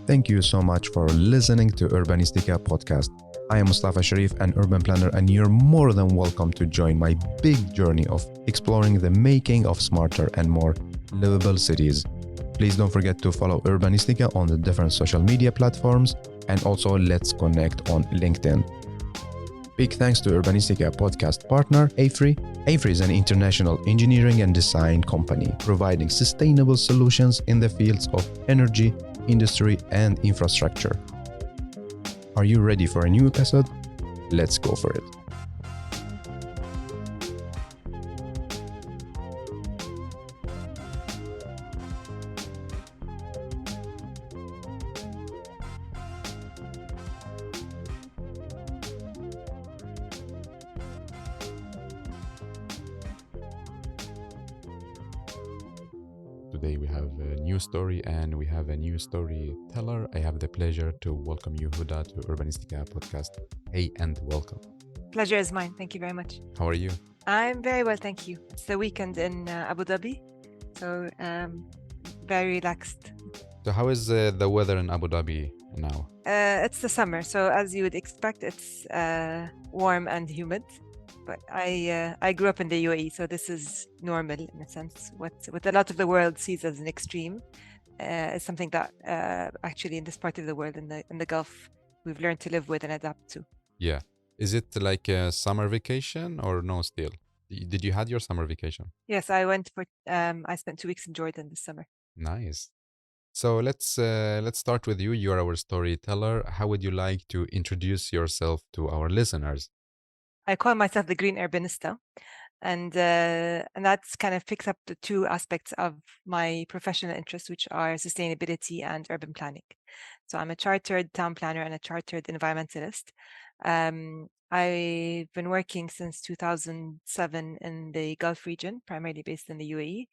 Thank you so much for listening to Urbanistica podcast. I am Mustafa Sharif, an urban planner, and you're more than welcome to join my big journey of exploring the making of smarter and more livable cities. Please don't forget to follow Urbanistica on the different social media platforms, and also let's connect on LinkedIn. Big thanks to Urbanistica podcast partner AFRI. AFRI is an international engineering and design company providing sustainable solutions in the fields of energy, industry, and infrastructure. Are you ready for a new episode? Let's go for it. Today we have a new story and we have a new storyteller. I have the pleasure to welcome you, Huda, to Urbanistica podcast. Hey, and welcome. Pleasure is mine. Thank you very much. How are you? I'm very well, thank you. It's the weekend in Abu Dhabi, so very relaxed. So how is the weather in Abu Dhabi now? It's the summer, so as you would expect, it's warm and humid. But I grew up in the UAE, so this is normal in a sense. What a lot of the world sees as an extreme is something that actually in this part of the world, in the Gulf, we've learned to live with and adapt to. Yeah. Is it like a summer vacation or no still? Did you had your summer vacation? Yes, I went for I spent 2 weeks in Jordan this summer. Nice. So let's start with you. You're our storyteller. How would you like to introduce yourself to our listeners? I call myself the green urbanista, and that's kind of picks up the two aspects of my professional interests, which are sustainability and urban planning. So I'm a chartered town planner and a chartered environmentalist. I've been working since 2007 in the Gulf region, primarily based in the UAE.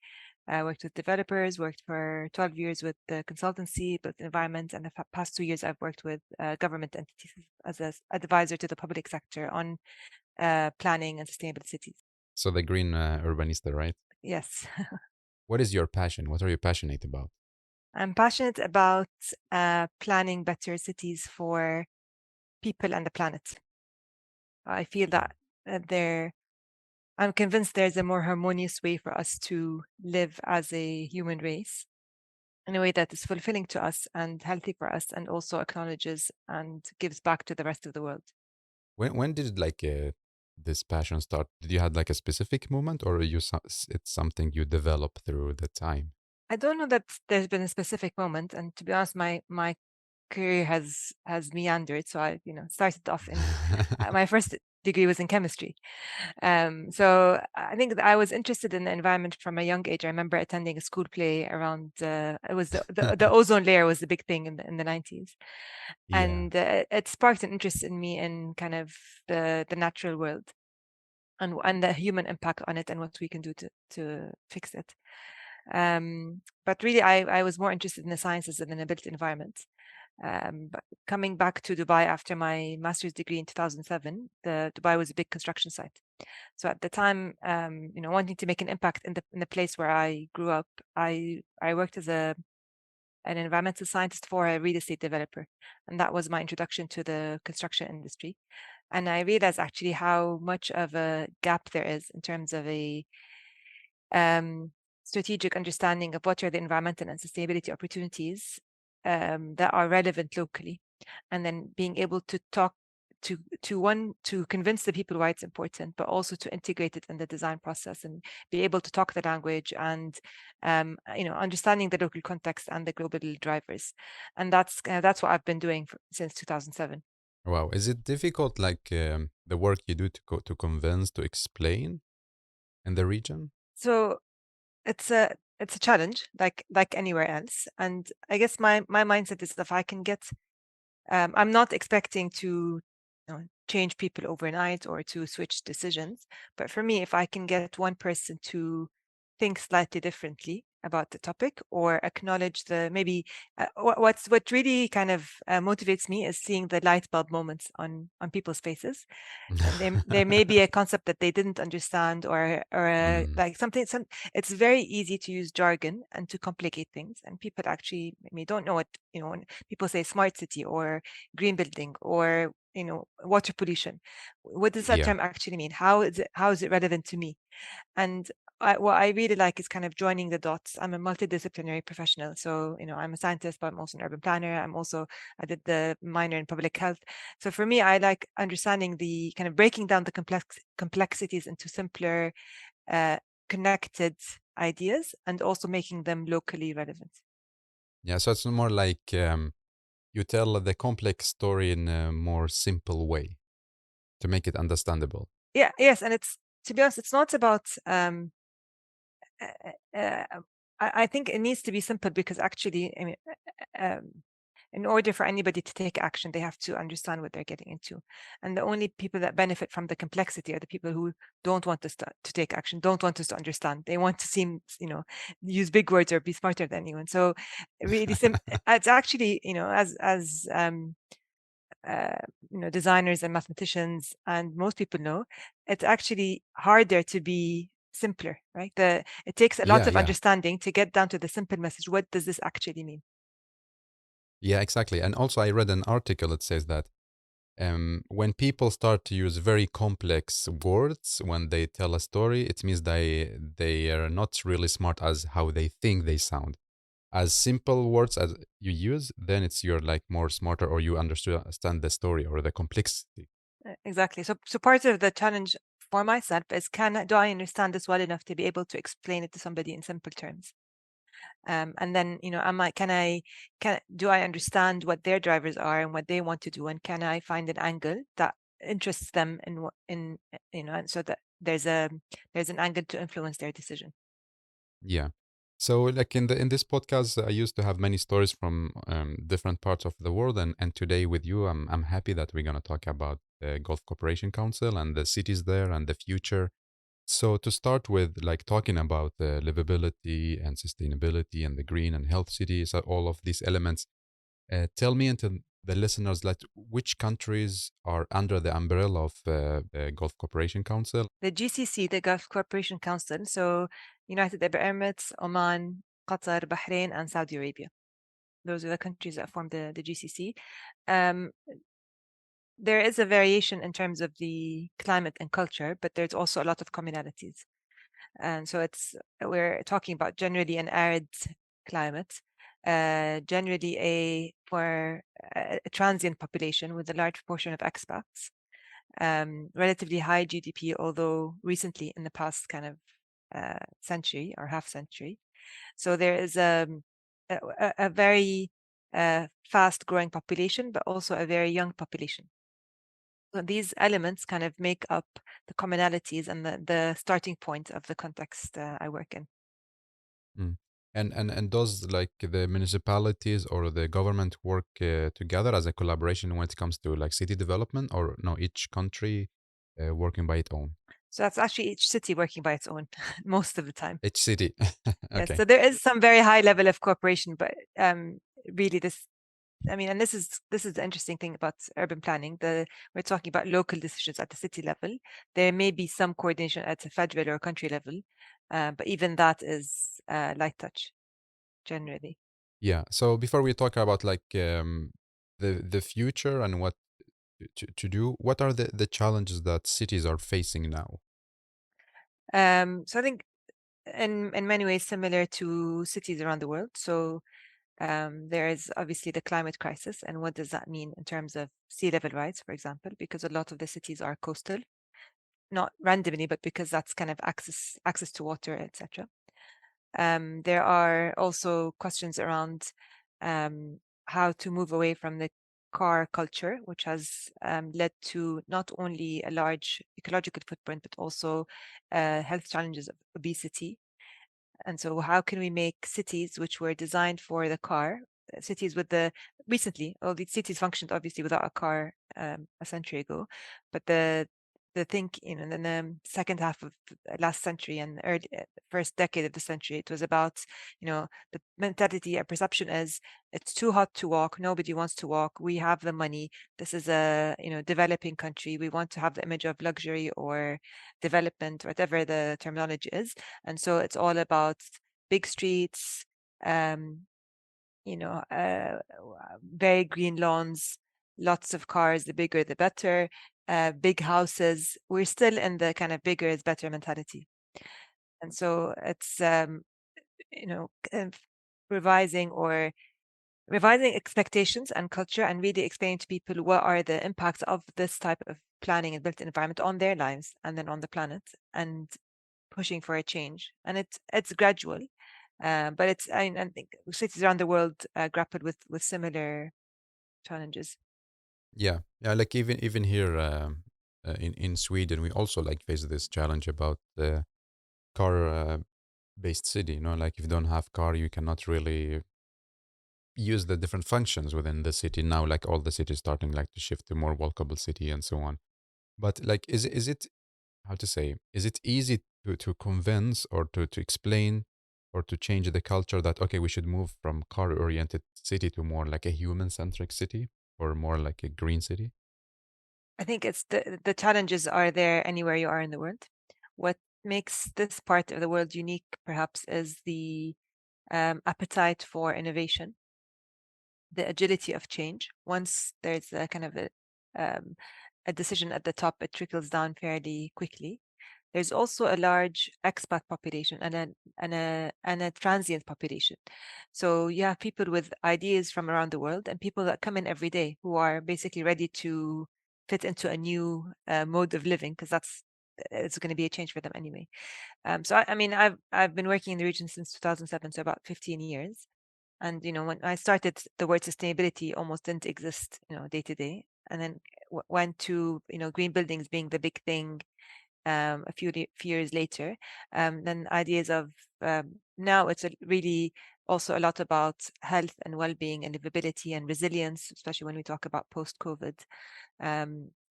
I worked with developers, worked for 12 years with the consultancy, built environment, and the past 2 years I've worked with government entities as an advisor to the public sector on planning and sustainable cities. So the green urbanista, right? Yes. What is your passion? What are you passionate about? I'm passionate about planning better cities for people and the planet. I feel that I'm convinced there's a more harmonious way for us to live as a human race in a way that is fulfilling to us and healthy for us, and also acknowledges and gives back to the rest of the world. When did this passion start? Did you had like a specific moment, or it's something you develop through the time? I don't know that there's been a specific moment, and to be honest, my career has meandered. So I, started off in my first degree was in chemistry. So I think that I was interested in the environment from a young age. I remember attending a school play around. It was the ozone layer was the big thing in the 90s, Yeah. and it sparked an interest in me in kind of the natural world and the human impact on it and what we can do to fix it. But really, I was more interested in the sciences than in the built environment. But coming back to Dubai after my master's degree in 2007, Dubai was a big construction site. So at the time, wanting to make an impact in the place where I grew up, I worked as an environmental scientist for a real estate developer, and that was my introduction to the construction industry. And I realized actually how much of a gap there is in terms of a strategic understanding of what are the environmental and sustainability opportunities that are relevant locally, and then being able to talk to convince the people why it's important, but also to integrate it in the design process and be able to talk the language and understanding the local context and the global drivers. And that's what I've been doing since 2007. Wow. Is it difficult, the work you do to convince, to explain in the region? So it's a challenge, like anywhere else. And I guess my mindset is, if I can get, I'm not expecting to change people overnight or to switch decisions. But for me, if I can get one person to think slightly differently, about the topic or acknowledge the maybe what really kind of motivates me is seeing the light bulb moments on people's faces. And there may be a concept that they didn't understand or Mm, like it's very easy to use jargon and to complicate things, and people actually maybe don't know what, when people say smart city or green building or water pollution, what does that yeah. term actually mean? How is it relevant to me? And what I really like is kind of joining the dots. I'm a multidisciplinary professional. So, I'm a scientist, but I'm also an urban planner. I did the minor in public health. So for me, I like understanding the kind of breaking down the complexities into simpler, uh, connected ideas and also making them locally relevant. Yeah. So it's more like you tell the complex story in a more simple way to make it understandable. Yeah, yes. And to be honest, it's not about, uh, uh, I think it needs to be simple because actually, I mean, um, in order for anybody to take action, they have to understand what they're getting into. And the only people that benefit from the complexity are the people who don't want us to take action, don't want us to understand. They want to seem, use big words or be smarter than anyone. So really, it's actually, uh, designers and mathematicians, and most people know, it's actually harder to be simpler, right? It takes a lot Yeah, of yeah. understanding to get down to the simple message. What does this actually mean? Yeah, exactly. And also, I read an article that says that when people start to use very complex words when they tell a story, it means they are not really smart as how they think they sound. As simple words as you use, then it's you're like more smarter or you understand the story or the complexity. Exactly. So part of the challenge for myself is, do I understand this well enough to be able to explain it to somebody in simple terms? And then, do I understand what their drivers are and what they want to do, and can I find an angle that interests them and so that there's an angle to influence their decision. Yeah. So like in this podcast, I used to have many stories from different parts of the world, and today with you, I'm happy that we're gonna talk about the Gulf Cooperation Council and the cities there and the future. So to start with, like talking about livability and sustainability and the green and health cities, all of these elements. Tell me and to the listeners, like which countries are under the umbrella of the Gulf Cooperation Council? The GCC, the Gulf Cooperation Council, so United Arab Emirates, Oman, Qatar, Bahrain, and Saudi Arabia. Those are the countries that form the GCC. Um, there is a variation in terms of the climate and culture, but there's also a lot of commonalities. And so we're talking about generally an arid climate, generally for a transient population with a large proportion of expats, relatively high GDP, although recently in the past kind of century or half century. So there is a very fast growing population, but also a very young population. So these elements kind of make up the commonalities and the starting point of the context I work in. Mm. And does like the municipalities or the government work together as a collaboration when it comes to like city development, or no, each country working by its own? So that's actually each city working by its own most of the time. Each city. Yes, Okay. so there is some very high level of cooperation, but really and this is the interesting thing about urban planning. We're talking about local decisions at the city level. There may be some coordination at a federal or country level, but even that is light touch generally. Yeah. So before we talk about like the future and what to do, what are the challenges that cities are facing now? So I think in many ways similar to cities around the world. So there is obviously the climate crisis, and what does that mean in terms of sea level rise, for example, because a lot of the cities are coastal, not randomly, but because that's kind of access to water, etc. There are also questions around how to move away from the car culture, which has led to not only a large ecological footprint, but also health challenges of obesity. And so, how can we make cities which were designed for the car, cities with recently, all these cities functioned obviously without a car a century ago, but in the second half of last century and early first decade of the century, it was about, the mentality, a perception is it's too hot to walk. Nobody wants to walk. We have the money. This is a, developing country. We want to have the image of luxury or development, whatever the terminology is. And so it's all about big streets, very green lawns, lots of cars, the bigger the better, big houses. We're still in the kind of bigger is better mentality. And so it's, kind of revising expectations and culture and really explaining to people what are the impacts of this type of planning and built environment on their lives and then on the planet, and pushing for a change. And it's gradual. But I think cities around the world grappled with similar challenges. Yeah, yeah. Like even here in Sweden, we also like face this challenge about the car based city. Like if you don't have car, you cannot really use the different functions within the city. Now, like all the cities starting like to shift to more walkable city and so on. But like, is it how to say? Is it easy to convince or to explain or to change the culture that okay, we should move from car oriented city to more like a human centric city or more like a green city? I think it's the challenges are there anywhere you are in the world. What makes this part of the world unique, perhaps, is the appetite for innovation, the agility of change. Once there's a kind of a decision at the top, it trickles down fairly quickly. There's also a large expat population and a transient population. So you have people with ideas from around the world and people that come in every day who are basically ready to fit into a new mode of living, because it's going to be a change for them anyway. So I mean, I've been working in the region since 2007, so about 15 years. And when I started, the word sustainability almost didn't exist, day to day. And then went to green buildings being the big thing a few years later. Then ideas of now it's really also a lot about health and well-being and livability and resilience, especially when we talk about post-COVID.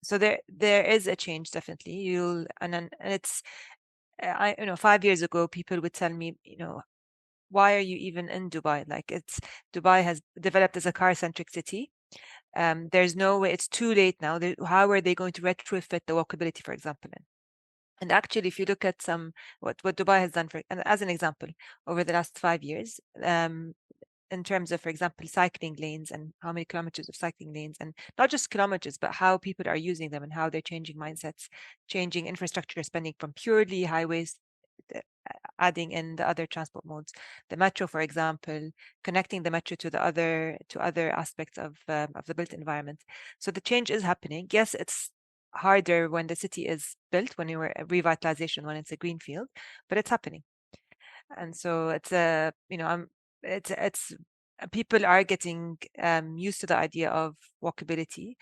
So there is a change, definitely. And it's 5 years ago, people would tell me, why are you even in Dubai? Like Dubai has developed as a car-centric city. There's no way, it's too late now. How are they going to retrofit the walkability, for example? And actually, if you look at what Dubai has done, and as an example, over the last 5 years, in terms of, for example, cycling lanes and how many kilometers of cycling lanes, and not just kilometers, but how people are using them and how they're changing mindsets, changing infrastructure spending from purely highways, uh, adding in the other transport modes, the metro, for example, connecting the metro to other aspects of the built environment. So the change is happening. Yes, it's harder when the city is built, when you were revitalization, when it's a greenfield, but it's happening. And so it's a it's people are getting used to the idea of walkability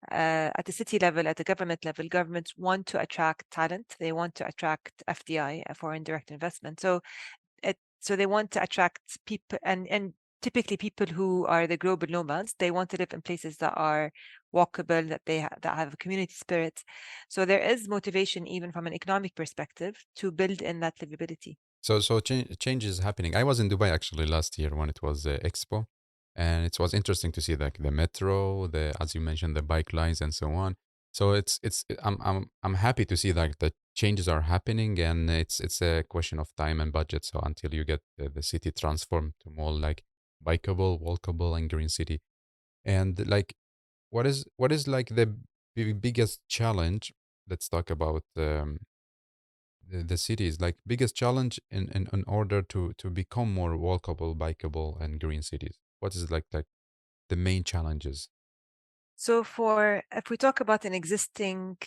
at the city level, at the government level. Governments want to attract talent, they want to attract FDI, foreign direct investment. So they want to attract people, and typically people who are the global nomads, they want to live in places that are walkable, that that have a community spirit. So there is motivation, even from an economic perspective, to build in that livability. So change is happening. I was in Dubai actually last year when it was Expo, and it was interesting to see like the metro, the as you mentioned, the bike lines and so on. So I'm happy to see that the changes are happening, and it's a question of time and budget. So until you get the city transformed to more like bikeable, walkable, and green city, and like what is like the biggest challenge? Let's talk about the cities like biggest challenge in order to become more walkable, bikeable, and green cities. What is like the main challenges? So if we talk about an existing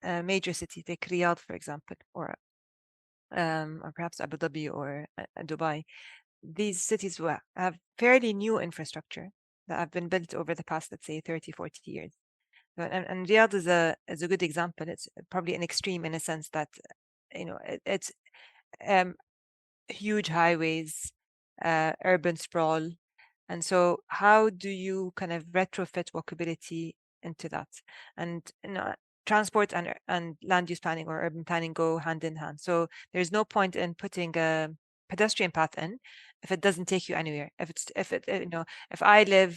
major city, take Riyadh, for example, or perhaps Abu Dhabi or Dubai, these cities have fairly new infrastructure that have been built over the past, let's say, 30, 40 years. And Riyadh is a good example. It's probably an extreme in a sense that, it's um, huge highways, urban sprawl. And so how do you kind of retrofit walkability into that? And transport and land use planning or urban planning go hand in hand. So there's no point in putting a pedestrian path in if it doesn't take you anywhere. If I live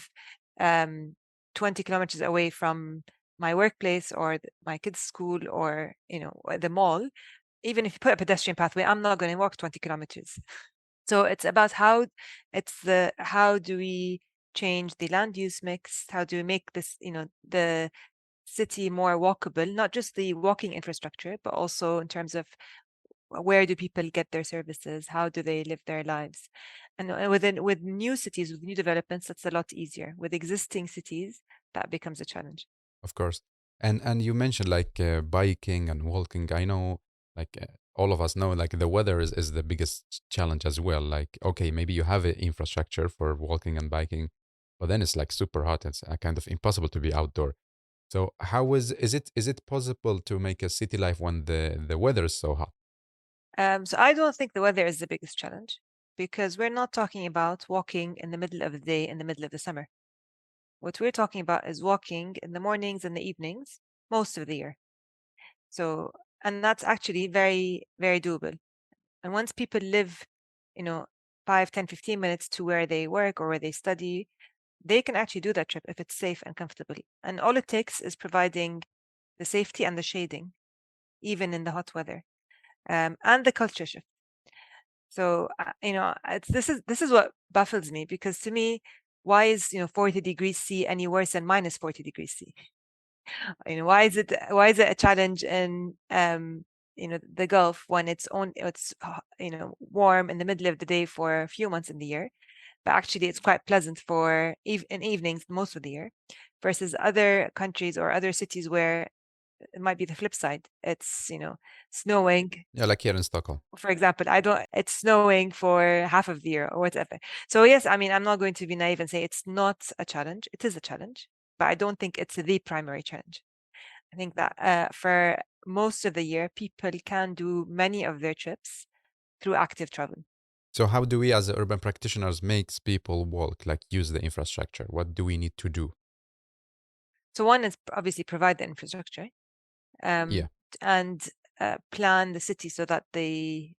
20 kilometers away from my workplace or my kids' school or the mall, even if you put a pedestrian pathway, I'm not going to walk 20 kilometers. So it's about how do we change the land use mix? How do we make this, the city more walkable, not just the walking infrastructure, but also in terms of where do people get their services? How do they live their lives? And with new cities, with new developments, that's a lot easier. With existing cities, that becomes a challenge. Of course. And you mentioned like biking and walking. I know like all of us know like the weather is the biggest challenge as well. Like, okay, maybe you have an infrastructure for walking and biking, but then it's like super hot. It's kind of impossible to be outdoor. So how is it possible to make a city life when the weather is so hot? So I don't think the weather is the biggest challenge because we're not talking about walking in the middle of the day in the middle of the summer. What we're talking about is walking in the mornings and the evenings most of the year. So, and that's actually very, very doable. And once people live, 5, 10, 15 minutes to where they work or where they study, they can actually do that trip if it's safe and comfortable. And all it takes is providing the safety and the shading, even in the hot weather, and the culture shift. So, this is what baffles me because to me, why is 40 degrees C any worse than minus 40 degrees C? Why is it a challenge in the Gulf when it's warm in the middle of the day for a few months in the year, but actually it's quite pleasant for in evenings most of the year, versus other countries or other cities where it might be the flip side. It's snowing. Yeah, like here in Stockholm. For example, it's snowing for half of the year or whatever. So yes, I mean, I'm not going to be naive and say it's not a challenge. It is a challenge, but I don't think it's the primary challenge. I think that for most of the year, people can do many of their trips through active travel. So how do we as urban practitioners makes people walk, like use the infrastructure? What do we need to do? So one is obviously provide the infrastructure, Yeah, and plan the city so that the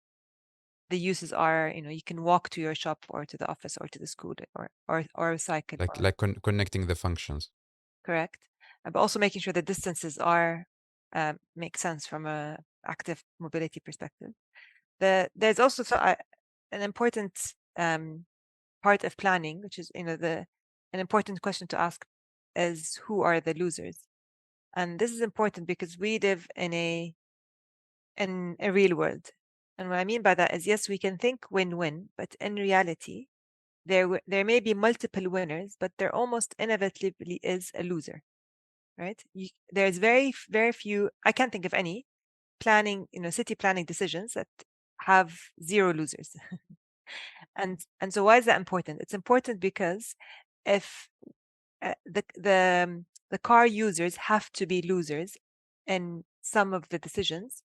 uses are, you can walk to your shop or to the office or to the school or cycle. like connecting the functions. Correct. But also making sure the distances are make sense from a active mobility perspective. There's also an important part of planning, which is an important question to ask is who are the losers, and this is important because we live in a real world, and what I mean by that is yes, we can think win-win, but in reality, there may be multiple winners, but there almost inevitably is a loser. Right? There's very few. I can't think of any planning, city planning decisions that have zero losers. and so why is that important? It's important because if the car users have to be losers in some of the decisions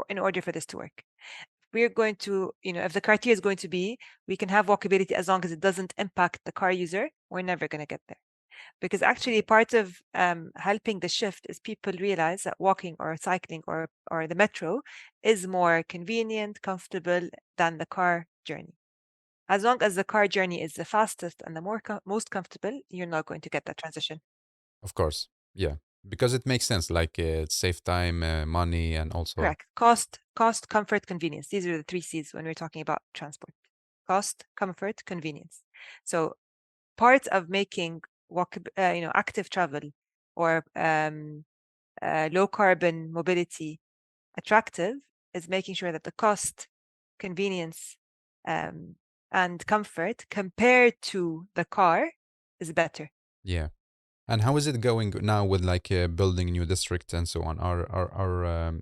in order for this to work. We're going to, if the criteria is going to be we can have walkability as long as it doesn't impact the car user, we're never going to get there. Because actually part of helping the shift is people realize that walking or cycling or the metro is more convenient, comfortable than the car journey. As long as the car journey is the fastest and the most comfortable, you're not going to get that transition. Of course. Yeah. Because it makes sense. Like it save time, money, and also. Correct. Cost, comfort, convenience. These are the 3 C's when we're talking about transport. Cost, comfort, convenience. So part of making active travel or low carbon mobility attractive is making sure that the cost, convenience, and comfort compared to the car is better. Yeah. And how is it going now with like building new districts and so on? Are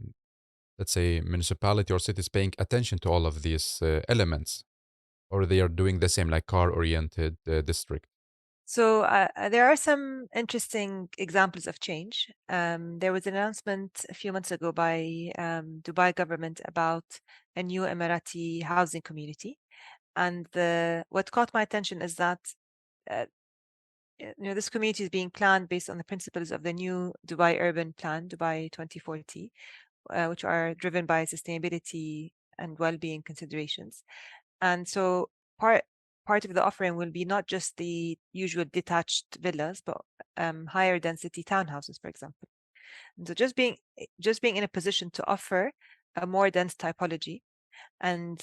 let's say municipality or cities paying attention to all of these elements, or they are doing the same like car-oriented district? So there are some interesting examples of change. There was an announcement a few months ago by Dubai government about a new Emirati housing community, and what caught my attention is that this community is being planned based on the principles of the new Dubai Urban Plan, Dubai 2040, which are driven by sustainability and well-being considerations. And so part of the offering will be not just the usual detached villas, but higher density townhouses, for example. And so just being in a position to offer a more dense typology, and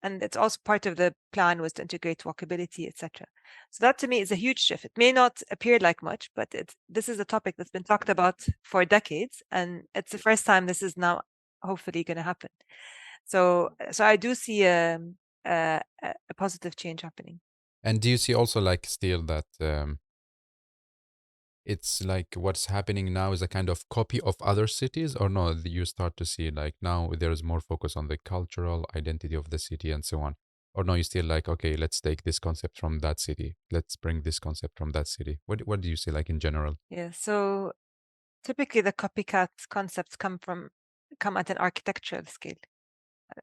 it's also part of the plan was to integrate walkability, etc. So that to me is a huge shift. It may not appear like much, but this is a topic that's been talked about for decades, and it's the first time this is now hopefully going to happen. So I do see a positive change happening. And do you see also like still that it's like what's happening now is a kind of copy of other cities, or no? You start to see like now there's more focus on the cultural identity of the city and so on, or no? You still like, okay, let's take this concept from that city, let's bring this concept from that city. What do you see like in general? Yeah. So typically the copycat concepts come at an architectural scale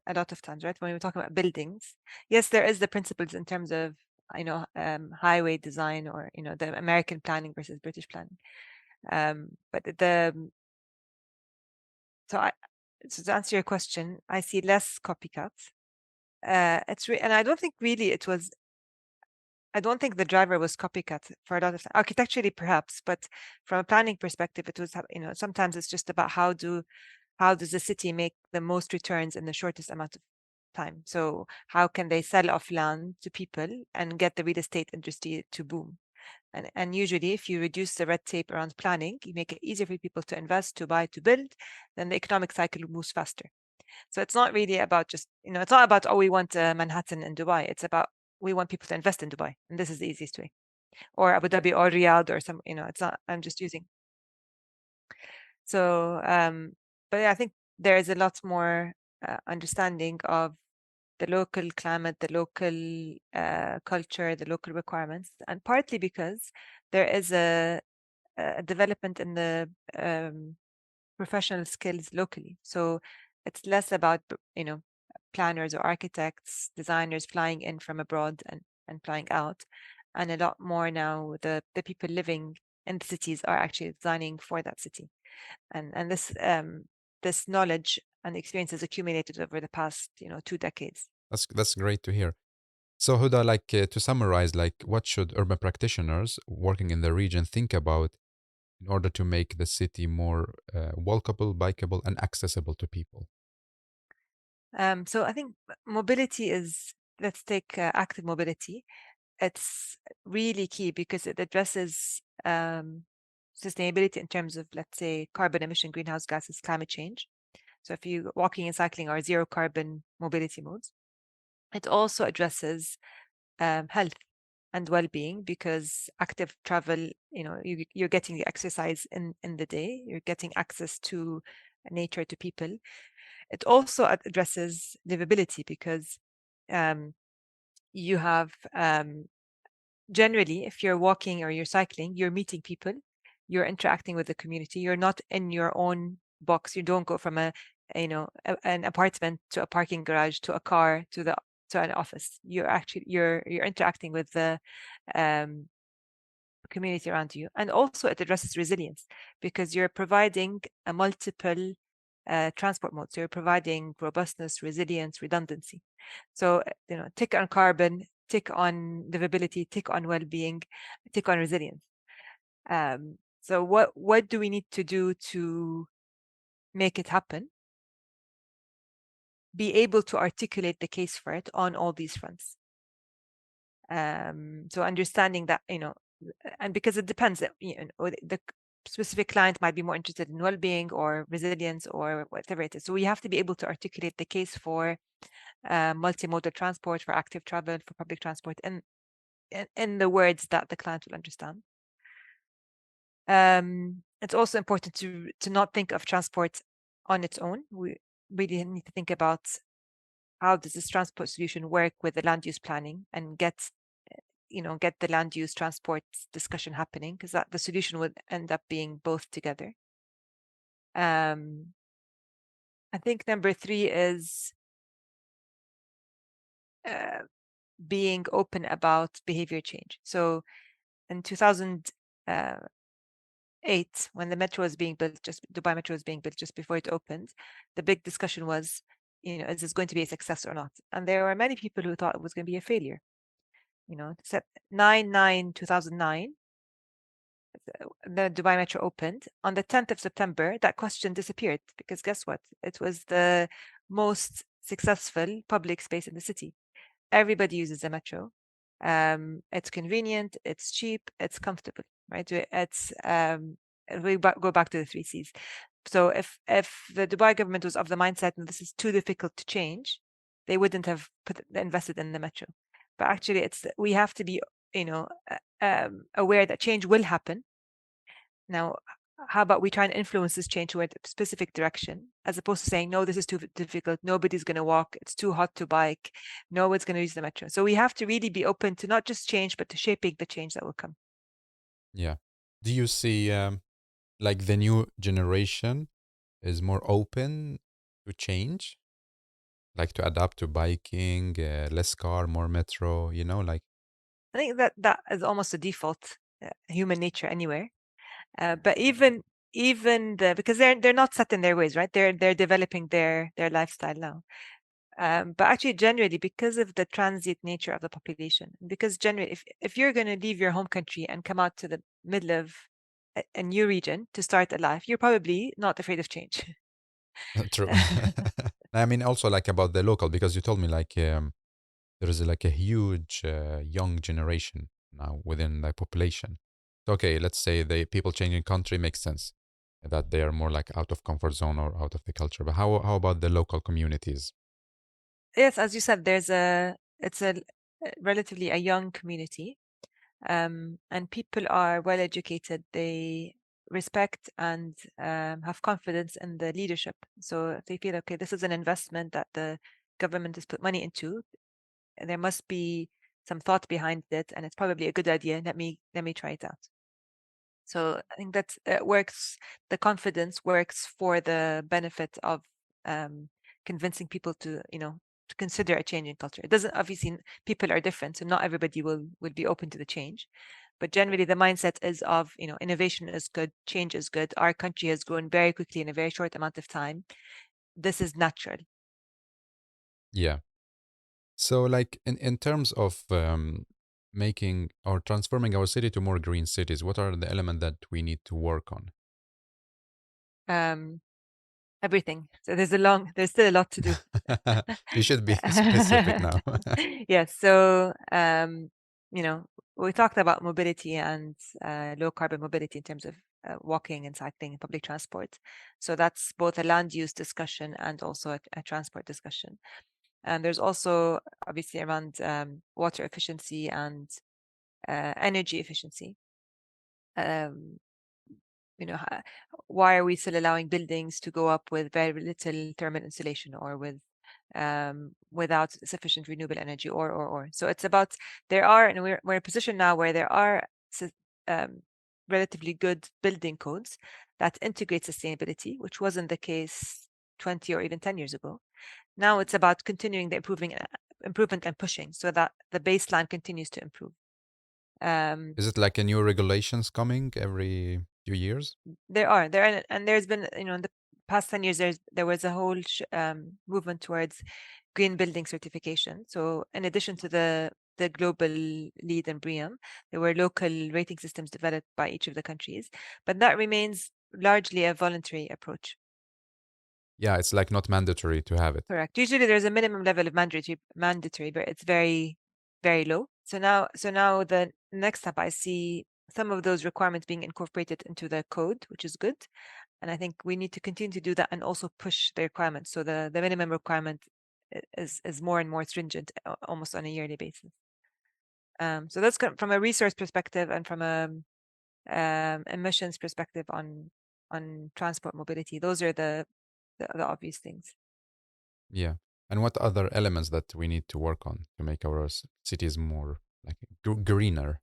a lot of times, right? When we're talking about buildings, yes, there is the principles in terms of highway design, or the American planning versus British planning. But so to answer your question, I see less copycats. And I don't think really it was. I don't think the driver was copycat for a lot of architecturally, perhaps, but from a planning perspective, it was sometimes it's just about how does the city make the most returns in the shortest amount of time. So how can they sell off land to people and get the real estate industry to boom? And usually, if you reduce the red tape around planning, you make it easier for people to invest, to buy, to build, then the economic cycle moves faster. So it's not really about just, it's not about, oh, we want Manhattan and Dubai. It's about, we want people to invest in Dubai. And this is the easiest way. Or Abu Dhabi or Riyadh or some, it's not, I'm just using. So, but yeah, I think there is a lot more understanding of the local climate, the local culture, the local requirements, and partly because there is a development in the professional skills locally. So it's less about planners or architects, designers flying in from abroad and flying out, and a lot more now the people living in the cities are actually designing for that city, and this knowledge and experience is accumulated over the past 2 decades. That's great to hear. So Huda, like to summarize, like what should urban practitioners working in the region think about in order to make the city more walkable, bikeable, and accessible to people? So I think mobility is, let's take active mobility. It's really key because it addresses sustainability in terms of, let's say, carbon emission, greenhouse gases, climate change. So if you walking and cycling are zero carbon mobility modes. It also addresses health and well-being, because active travel, you're getting the exercise in the day, you're getting access to nature, to people. It also addresses livability, because you have generally, if you're walking or you're cycling, you're meeting people, you're interacting with the community, you're not in your own box. You don't go from an apartment to a parking garage to a car to an office. You're interacting with the community around you. And also it addresses resilience, because you're providing a multiple transport modes. So you're providing robustness, resilience, redundancy. So tick on carbon, tick on livability, tick on well-being, tick on resilience. So what do we need to do to make it happen? Be able to articulate the case for it on all these fronts. So understanding that, and because it depends, the specific client might be more interested in well-being or resilience or whatever it is. So we have to be able to articulate the case for multimodal transport, for active travel, for public transport, and in the words that the client will understand. It's also important to not think of transport on its own. We really need to think about how does this transport solution work with the land use planning, and get the land use transport discussion happening, because that the solution would end up being both together. I think number 3 is being open about behavior change. So in 2008, when the metro was being built, just Dubai Metro was being built just before it opened, the big discussion was, is this going to be a success or not? And there were many people who thought it was going to be a failure. 2009, the Dubai Metro opened. On the 10th of September, that question disappeared because guess what? It was the most successful public space in the city. Everybody uses the metro. It's convenient, it's cheap, it's comfortable, right? It's we go back to the 3 Cs. So if the Dubai government was of the mindset and this is too difficult to change, they wouldn't have invested in the metro. But actually, we have to be aware that change will happen. Now, how about we try and influence this change toward a specific direction, as opposed to saying, no, this is too difficult, nobody's going to walk, it's too hot to bike, no one's going to use the metro. So we have to really be open to not just change, but to shaping the change that will come. Yeah. Do you see like the new generation is more open to change, like to adapt to biking, less car, more metro, like? I think that is almost a default human nature anywhere. But even because they're not set in their ways, right? They're developing their lifestyle now. But actually, generally, because of the transient nature of the population, because generally, if you're going to leave your home country and come out to the middle of a new region to start a life, you're probably not afraid of change. True. I mean, also like about the local, because you told me like there is like a huge young generation now within the population. Okay, let's say the people changing country makes sense that they are more like out of comfort zone or out of the culture. But how about the local communities? Yes, as you said, it's a relatively a young community, and people are well educated. They respect and have confidence in the leadership. So if they feel, okay, this is an investment that the government has put money into, there must be some thought behind it, and it's probably a good idea. Let me try it out. So I think that works. The confidence works for the benefit of convincing people to to consider a change in culture. It doesn't, obviously people are different, so not everybody will be open to the change. But generally, the mindset is of innovation is good, change is good. Our country has grown very quickly in a very short amount of time. This is natural. Yeah. So like in terms of making or transforming our city to more green cities, what are the elements that we need to work on? Everything. So there's still a lot to do. You should be specific now. Yes. So, we talked about mobility and low carbon mobility in terms of walking and cycling and public transport. So that's both a land use discussion and also a transport discussion. And there's also obviously around water efficiency and energy efficiency. Why are we still allowing buildings to go up with very little thermal insulation or without sufficient renewable energy or so it's about and we're in a position now where there are relatively good building codes that integrate sustainability, which wasn't the case 20 or even 10 years ago. Now it's about continuing the improvement and pushing so that the baseline continues to improve. Is it like a new regulations coming every few years? There are, and there's been, in the past 10 years, there was a whole movement towards green building certification. So in addition to the global lead and BREEAM, there were local rating systems developed by each of the countries, but that remains largely a voluntary approach. Yeah, it's like not mandatory to have it. Correct. Usually there's a minimum level of mandatory, but it's very, very low. So now the next step, I see some of those requirements being incorporated into the code, which is good. And I think we need to continue to do that and also push the requirements. So the minimum requirement is more and more stringent almost on a yearly basis. So that's from a resource perspective and from a emissions perspective on transport mobility. Those are the obvious things. Yeah. And what other elements that we need to work on to make our cities more like greener?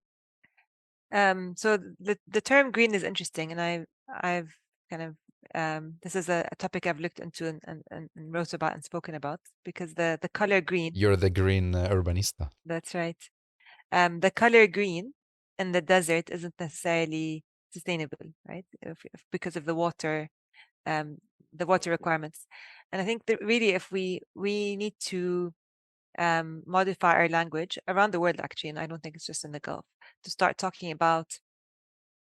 So the term green is interesting, and I've kind of this is a topic I've looked into and wrote about and spoken about, because the color green. You're the green urbanista. That's right. The color green in the desert isn't necessarily sustainable, right? Because of the water requirements. And I think that really, if we need to modify our language around the world, actually, and I don't think it's just in the Gulf, to start talking about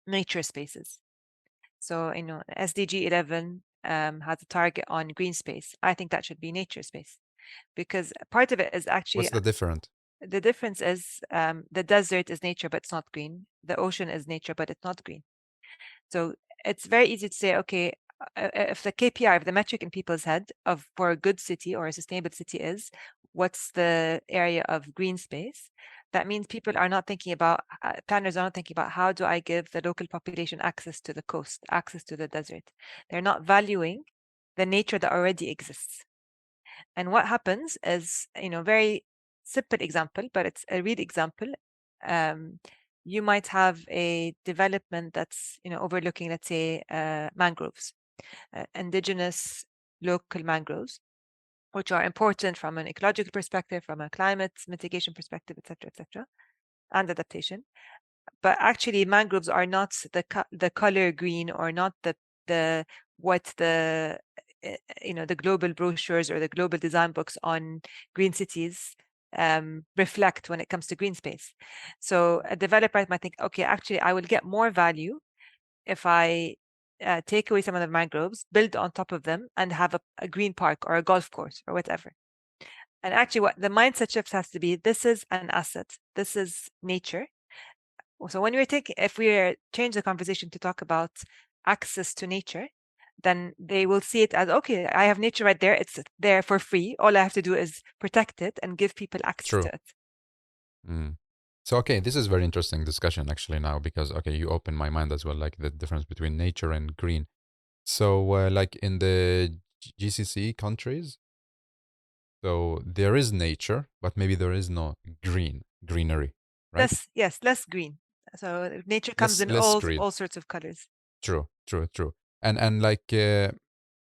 nature spaces. So, SDG 11 has a target on green space. I think that should be nature space, because part of it is actually What's the difference? the difference is the desert is nature, but it's not green. The ocean is nature, but it's not green. So it's very easy to say, okay, if the KPI, if the metric in people's head for a good city or a sustainable city is what's the area of green space, that means people are not thinking about, planners are not thinking about how do I give the local population access to the coast, access to the desert. They're not valuing the nature that already exists. And what happens is, very simple example, but it's a real example. You might have a development that's, overlooking, let's say, mangroves, indigenous local mangroves, which are important from an ecological perspective, from a climate mitigation perspective, etc., and adaptation. But actually, mangroves are not the color green, or not the global brochures or the global design books on green cities reflect when it comes to green space. So a developer might think, okay, actually, I will get more value if I take away some of the mangroves, build on top of them, and have a green park or a golf course or whatever. And actually, what the mindset shift has to be, this is an asset. This is nature. So when if we change the conversation to talk about access to nature, then they will see it as, okay, I have nature right there. It's there for free. All I have to do is protect it and give people access to it. Mm. So, okay, this is very interesting discussion actually now, because, okay, you open my mind as well, like the difference between nature and green. So, like in the GCC countries, so there is nature, but maybe there is no greenery, right? Less green. So nature comes in Less green. all sorts of colors. True. And like the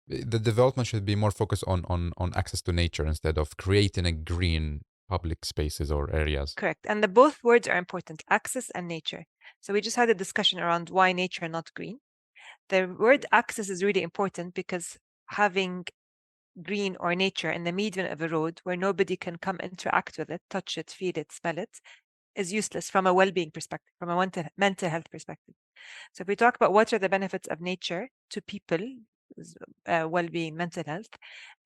development should be more focused on access to nature instead of creating a green public spaces or areas. Correct. And both words are important, access and nature. So we just had a discussion around why nature and not green. The word access is really important, because having green or nature in the median of a road where nobody can come interact with it, touch it, feel it, smell it, is useless from a well-being perspective, from a mental health perspective. So if we talk about what are the benefits of nature to people, well-being, mental health,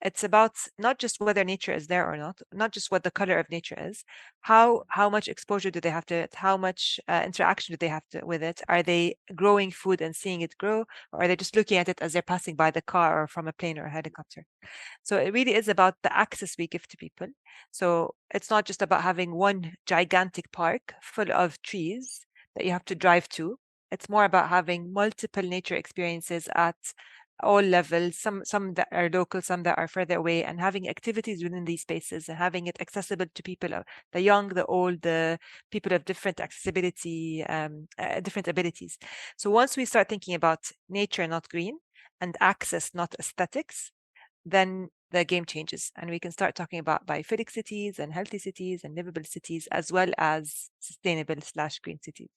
it's about not just whether nature is there or not just what the color of nature is, how much exposure do they have to it, how much interaction do they have with it, are they growing food and seeing it grow, or are they just looking at it as they're passing by the car or from a plane or a helicopter? So it really is about the access we give to people. So it's not just about having one gigantic park full of trees that you have to drive to. It's more about having multiple nature experiences at all levels, some that are local, some that are further away, and having activities within these spaces and having it accessible to people, the young, the old, the people of different accessibility, different abilities. So once we start thinking about nature, not green, and access, not aesthetics, then the game changes, and we can start talking about biophilic cities and healthy cities and livable cities, as well as sustainable/green cities.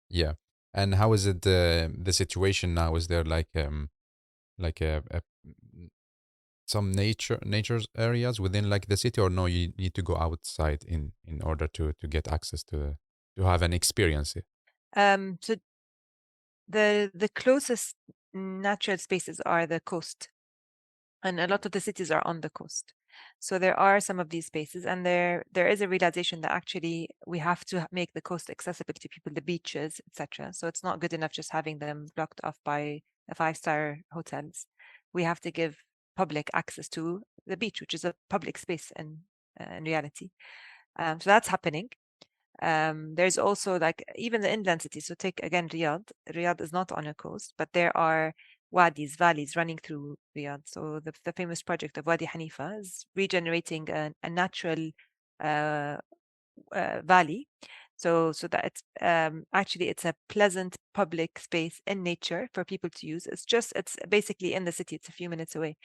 Yeah. And how is it the situation now? Is there like some nature's areas within like the city, or no, you need to go outside in order to get access to have an experience? So the closest natural spaces are the coast, and a lot of the cities are on the coast. So there are some of these spaces, and there is a realization that actually we have to make the coast accessible to people, the beaches, etc. So it's not good enough just having them blocked off by the 5-star hotels. We have to give public access to the beach, which is a public space in reality. So that's happening. There's also like even the inland cities. So take again Riyadh. Riyadh is not on a coast, but there are valleys running through Riyadh. So the famous project of Wadi Hanifa is regenerating a natural valley. So that it's actually it's a pleasant public space in nature for people to use. It's basically in the city. It's a few minutes away.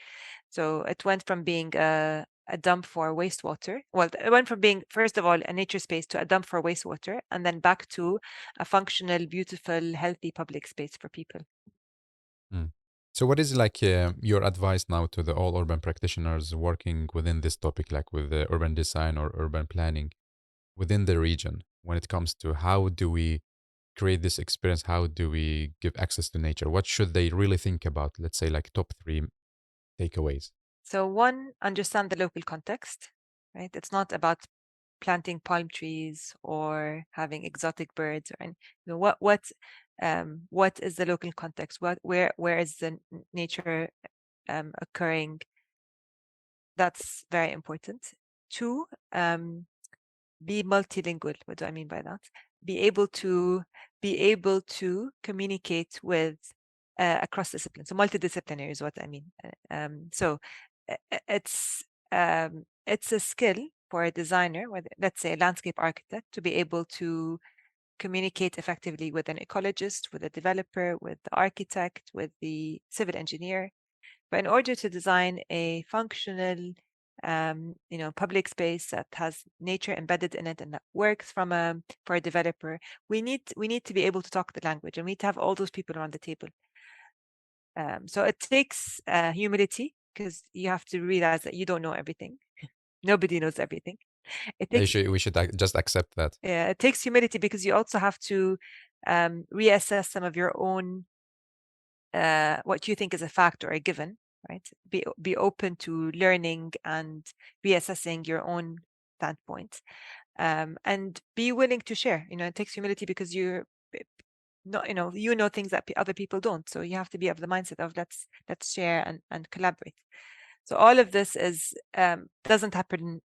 So it went from being a dump for wastewater. Well, it went from being, first of all, a nature space to a dump for wastewater, and then back to a functional, beautiful, healthy public space for people. Mm. So what is like your advice now to the all urban practitioners working within this topic, like with the urban design or urban planning within the region, when it comes to how do we create this experience? How do we give access to nature? What should they really think about? Let's say like top three takeaways. So one, understand the local context, right? It's not about planting palm trees or having exotic birds, or what is the local context? Where is the nature occurring? That's very important. Two, be multilingual. What do I mean by that? Be able to communicate with across disciplines. So multidisciplinary is what I mean. So it's a skill for a designer, whether, let's say, a landscape architect, to be able to communicate effectively with an ecologist, with a developer, with the architect, with the civil engineer. But in order to design a functional, public space that has nature embedded in it and that works for a developer, we need to be able to talk the language, and we need to have all those people around the table. So it takes humility, because you have to realize that you don't know everything. Nobody knows everything. It takes We should just accept that. it takes humility, because you also have to reassess some of your own what you think is a fact or a given, right? Be open to learning and reassessing your own standpoint, and be willing to share. It takes humility, because you're not, you know things that other people don't. So you have to be of the mindset of let's share and collaborate. So all of this doesn't happen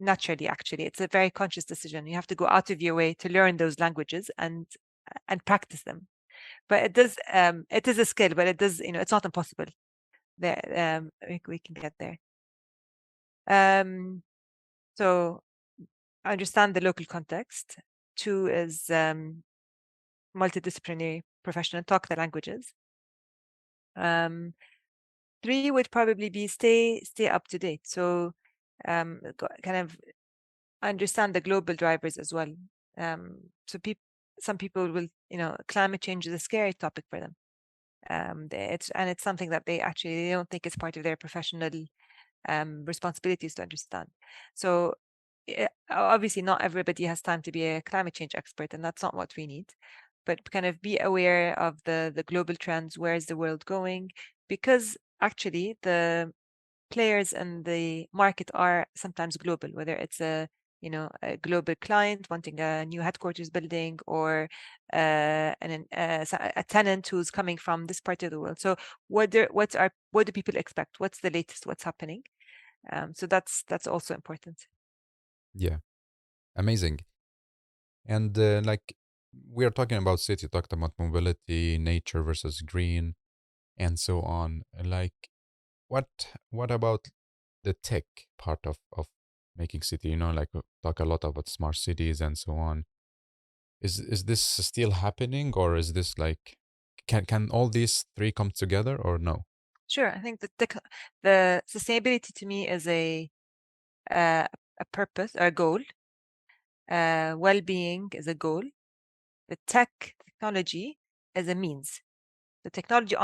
naturally. Actually, it's a very conscious decision. You have to go out of your way to learn those languages and practice them. But it is a skill, but it's not impossible. There, we can get there. So understand the local context. Two is multidisciplinary professional, talk the languages. Three would probably be stay up to date. So kind of understand the global drivers as well. So some people will, climate change is a scary topic for them. It's something that they don't think is part of their professional responsibilities to understand. So obviously not everybody has time to be a climate change expert, and that's not what we need. But kind of be aware of the global trends. Where is the world going? Because actually the players in the market are sometimes global, whether it's a global client wanting a new headquarters building, or a tenant who's coming from this part of the world. So what do people expect? What's the latest? What's happening? So that's also important. Yeah, amazing. And like we are talking about city, talked about mobility, nature versus green, and so on. Like, what about the tech part of making city? Like we talk a lot about smart cities and so on. Is this still happening, or is this like can all these three come together, or no? Sure. I think that the sustainability to me is a purpose or a goal. Well-being is a goal. The technology is a means. The technology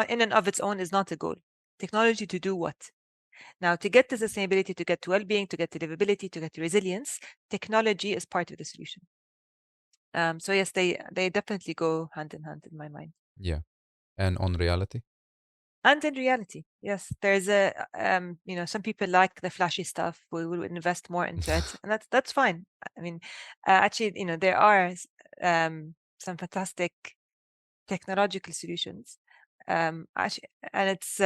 in and of its own is not a goal. Technology to do what? Now, to get to sustainability, to get to well-being, to get to livability, to get to resilience, technology is part of the solution. So yes, they definitely go hand in hand in my mind. Yeah, and on reality. And in reality, yes, there's some people like the flashy stuff. We will invest more into it, and that's fine. I mean, actually, there are some fantastic technological solutions. Actually, and it's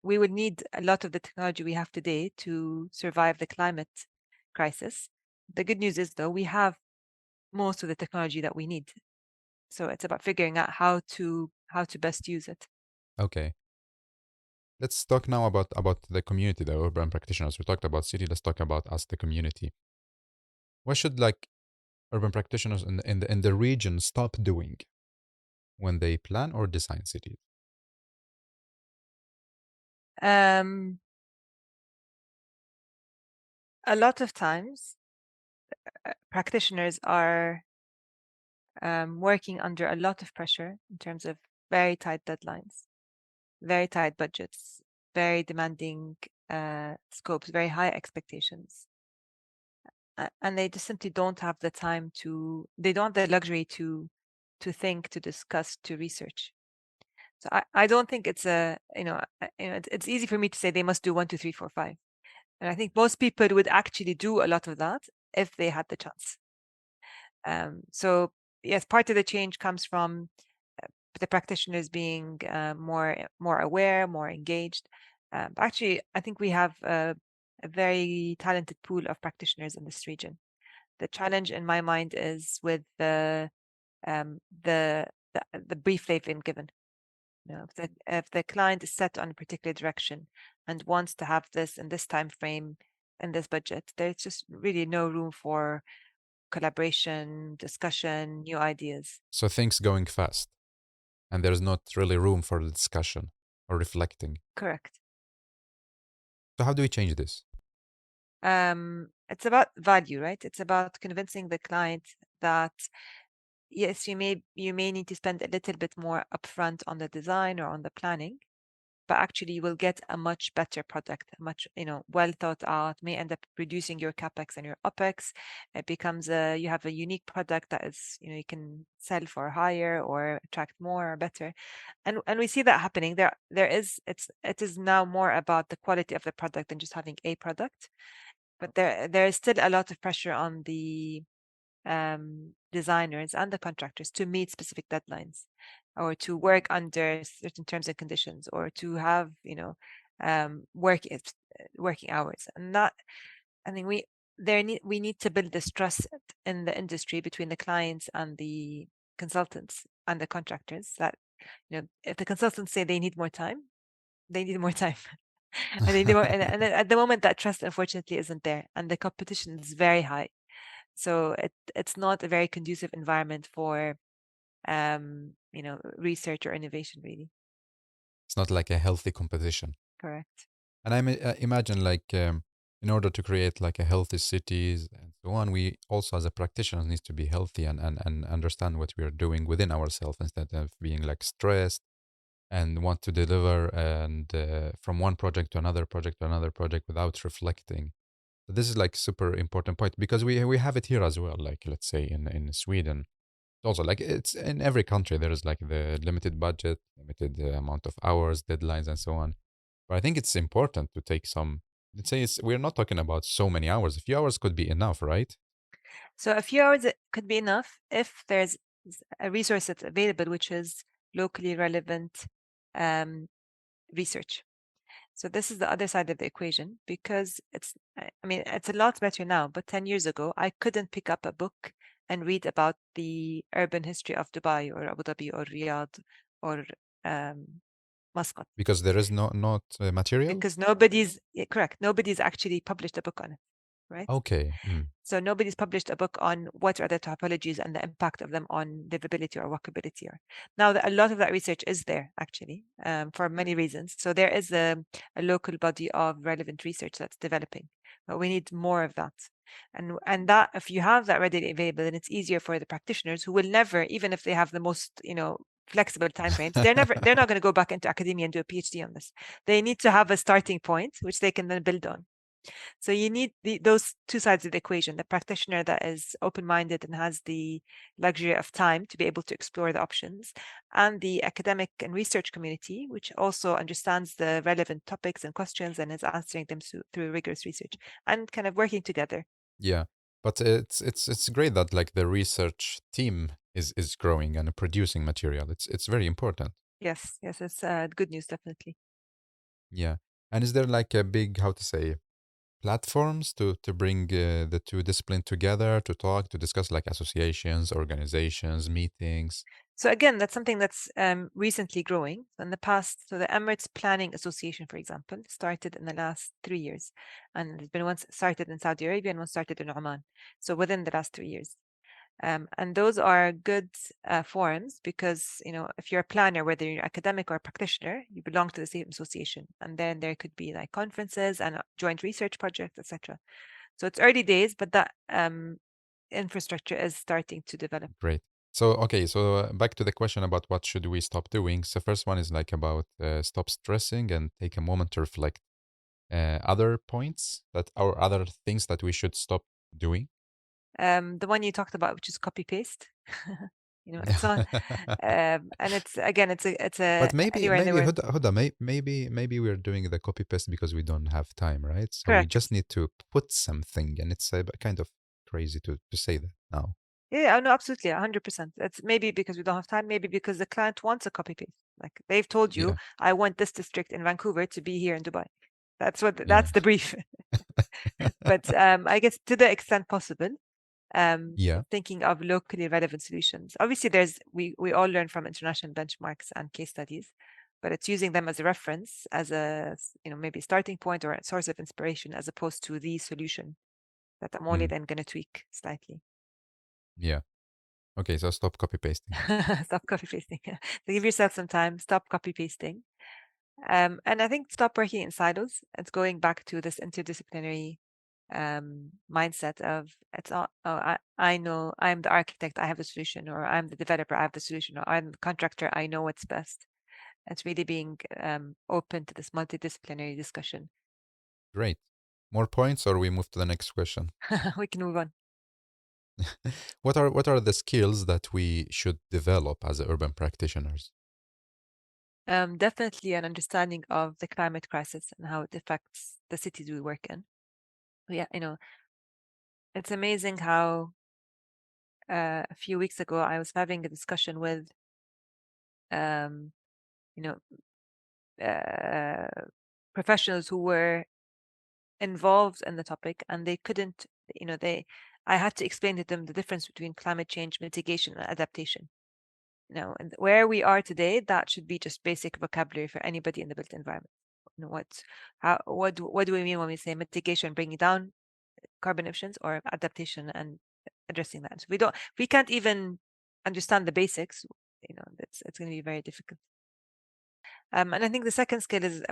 we would need a lot of the technology we have today to survive the climate crisis. The good news is, though, we have most of the technology that we need. So it's about figuring out how to best use it. Okay. Let's talk now about the community, the urban practitioners. We talked about city. Let's talk about us, the community. What should like urban practitioners in the region stop doing when they plan or design cities? Um, a lot of times practitioners are working under a lot of pressure in terms of very tight deadlines, very tight budgets, very demanding scopes, very high expectations. And they just simply don't have the time they don't have the luxury to think, to discuss, to research. So I don't think it's it's easy for me to say they must do 1, 2, 3, 4, 5. And I think most people would actually do a lot of that if they had the chance. So yes, part of the change comes from the practitioners being more aware, more engaged. Actually, I think we have a very talented pool of practitioners in this region. The challenge in my mind is with the brief they've been given. If the client is set on a particular direction and wants to have this in this time frame, in this budget, there's just really no room for collaboration, discussion, new ideas. So things going fast, and there's not really room for discussion or reflecting. Correct. So how do we change this? It's about value, right? It's about convincing the client that yes, you may need to spend a little bit more upfront on the design or on the planning, but actually you will get a much better product, much well thought out, may end up reducing your capex and your opex. It becomes you have a unique product that is you can sell for higher or attract more or better, and we see that happening. It is now more about the quality of the product than just having a product, but there is still a lot of pressure on the designers and the contractors to meet specific deadlines or to work under certain terms and conditions or to have working hours. And that, I think we need to build this trust in the industry between the clients and the consultants and the contractors, that if the consultants say they need more time, they need more time. And they need more, and at the moment that trust unfortunately isn't there, and the competition is very high. So it's not a very conducive environment for research or innovation, really. It's not like a healthy competition. Correct. And I imagine like in order to create like a healthy cities and so on, we also as a practitioner needs to be healthy and understand what we are doing within ourselves instead of being like stressed and want to deliver and from one project to another project to another project without reflecting. So this is like super important point because we have it here as well. Like let's say in Sweden, also like it's in every country there is like the limited budget, limited amount of hours, deadlines, and so on. But I think it's important to take some. Let's say we're not talking about so many hours. A few hours could be enough, right? So a few hours could be enough if there's a resource that's available, which is locally relevant research. So this is the other side of the equation, because it's a lot better now, but 10 years ago, I couldn't pick up a book and read about the urban history of Dubai or Abu Dhabi or Riyadh or Muscat. Because there is not material. Because correct. Nobody's actually published a book on it, right? Okay. So nobody's published a book on what are the typologies and the impact of them on livability or walkability. Now, a lot of that research is there, actually, for many reasons. So there is a local body of relevant research that's developing, but we need more of that. And that, if you have that readily available, then it's easier for the practitioners who will never, even if they have the most, flexible timeframes, they're not going to go back into academia and do a PhD on this. They need to have a starting point, which they can then build on. So you need those two sides of the equation: the practitioner that is open-minded and has the luxury of time to be able to explore the options, and the academic and research community, which also understands the relevant topics and questions and is answering them through rigorous research and kind of working together. Yeah, but it's great that like the research team is growing and producing material. It's very important. Yes, it's good news, definitely. Yeah, and is there like a big, how to say, platforms to bring the two disciplines together to talk, to discuss, like associations, organizations, meetings? So again, that's something that's recently growing. In the past, so the Emirates Planning Association, for example, started in the last 3 years, and there's been one started in Saudi Arabia and one started in Oman. So within the last 3 years. And those are good forums because, if you're a planner, whether you're academic or a practitioner, you belong to the same association. And then there could be like conferences and joint research projects, etc. So it's early days, but that infrastructure is starting to develop. Great. So, okay, so back to the question about what should we stop doing. So first one is like about stop stressing and take a moment to reflect. Other points that or other things that we should stop doing? The one you talked about, which is copy paste. It's not, and it's again, it's a But maybe anywhere in the world. maybe we're doing the copy paste because we don't have time, right? So we Correct. just need to put something, and it's kind of crazy to say that now. Yeah, no, absolutely, 100%. It's maybe because we don't have time, maybe because the client wants a copy paste. Like they've told you, Yeah, I want this district in Vancouver to be here in Dubai. That's yeah, the brief. But I guess to the extent possible, yeah. thinking of locally relevant solutions. Obviously, we all learn from international benchmarks and case studies, but it's using them as a reference, as a maybe starting point or a source of inspiration, as opposed to the solution that I'm only Mm, then going to tweak slightly. yeah. Okay, so stop copy pasting. Stop copy pasting. So give yourself some time. Stop copy pasting. And I think stop working in silos. It's going back to this interdisciplinary mindset of it's all, oh, I know I'm the architect, I have the solution, or I'm the developer, I have the solution, or I'm the contractor, I know what's best. It's really being open to this multidisciplinary discussion. Great. More points, or we move to the next question? We can move on. What are the skills that we should develop as urban practitioners? Definitely an understanding of the climate crisis and how it affects the cities we work in. Yeah, it's amazing how a few weeks ago I was having a discussion with um, you know professionals who were involved in the topic, and they couldn't, I had to explain to them the difference between climate change mitigation and adaptation. And where we are today, that should be just basic vocabulary for anybody in the built environment. What do we mean when we say mitigation, bringing down carbon emissions, or adaptation and addressing that? So we can't even understand the basics. It's going to be very difficult. And I think the second skill is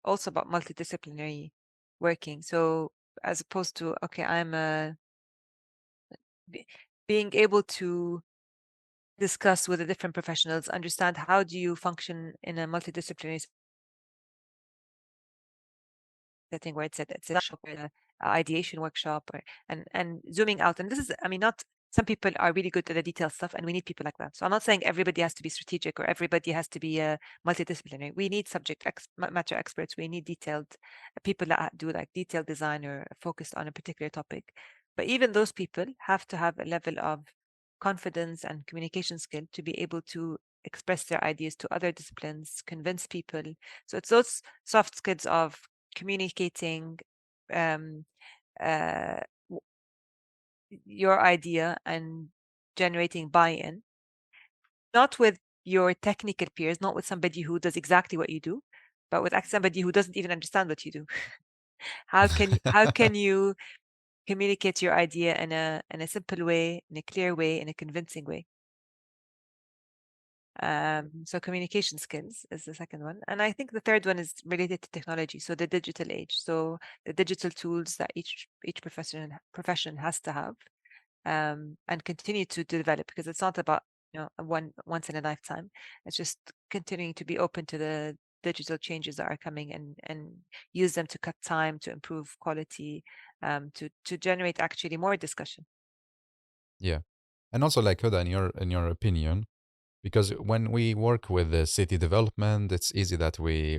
also about multidisciplinary working. So as opposed to, okay, being able to discuss with the different professionals, understand how do you function in a multidisciplinary setting where it's a workshop, or a ideation workshop, and zooming out. And this is, not some people are really good at the detailed stuff, and we need people like that. So I'm not saying everybody has to be strategic or everybody has to be multidisciplinary. We need subject matter experts. We need detailed people that do like detailed design or focused on a particular topic. But even those people have to have a level of confidence and communication skill to be able to express their ideas to other disciplines, convince people. So it's those soft skills of communicating um, uh, your idea and generating buy-in, not with your technical peers, not with somebody who does exactly what you do, but with somebody who doesn't even understand what you do. How can you communicate your idea in a simple way, in a clear way, in a convincing way? So communication skills is the second one. And I think the third one is related to technology. So the digital age. So the digital tools that each profession has to have and continue to develop, because it's not about a once in a lifetime. It's just continuing to be open to the digital changes that are coming, and use them to cut time, to improve quality, to generate actually more discussion. Yeah, and also like Huda, in your opinion, because when we work with the city development, it's easy that we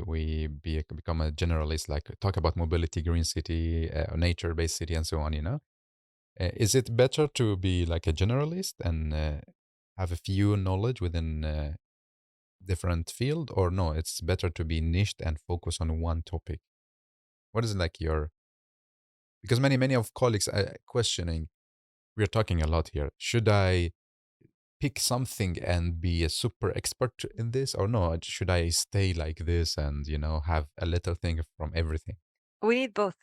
become a generalist, like talk about mobility, green city, nature-based city, and so on. Is it better to be like a generalist and have a few knowledge within different field, or no? It's better to be niched and focus on one topic. What is like your? Because many of colleagues are questioning. We're talking a lot here. Should I pick something and be a super expert in this, or no? Should I stay like this and have a little thing from everything? We need both,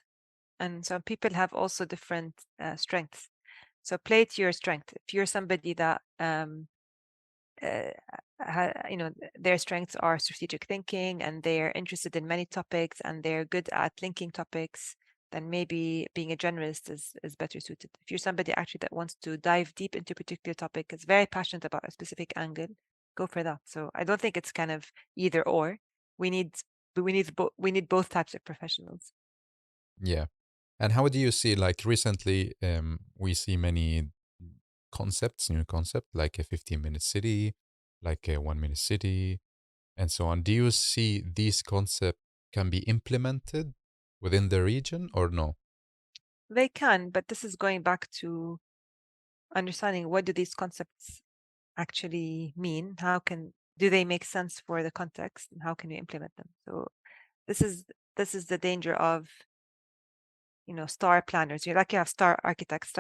and some people have also different strengths. So play to your strength. If you're somebody that uh, their strengths are strategic thinking, and they're interested in many topics, and they're good at linking topics, then maybe being a generalist is better suited. If you're somebody actually that wants to dive deep into a particular topic, is very passionate about a specific angle, go for that. So I don't think it's kind of either or. We need both types of professionals. Yeah. And how do you see, like recently, we see many concepts, new concept, like a 15-minute city, like a 1-minute city, and so on. Do you see these concepts can be implemented within the region or no? They can, but this is going back to understanding what do these concepts actually mean? Do they make sense for the context, and how can we implement them? So this is the danger of star planners. You have star architects,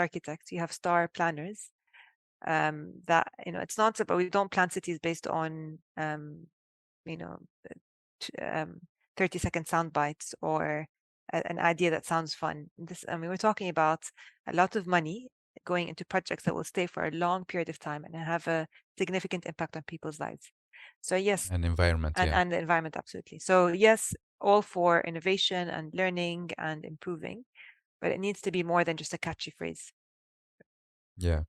you have star planners. That it's not about, we don't plan cities based on you know 30-second sound bites or an idea that sounds fun. We're talking about a lot of money going into projects that will stay for a long period of time and have a significant impact on people's lives. So yes, And environment, yeah. and the environment, absolutely. So yes, all for innovation and learning and improving, but it needs to be more than just a catchy phrase. Yeah.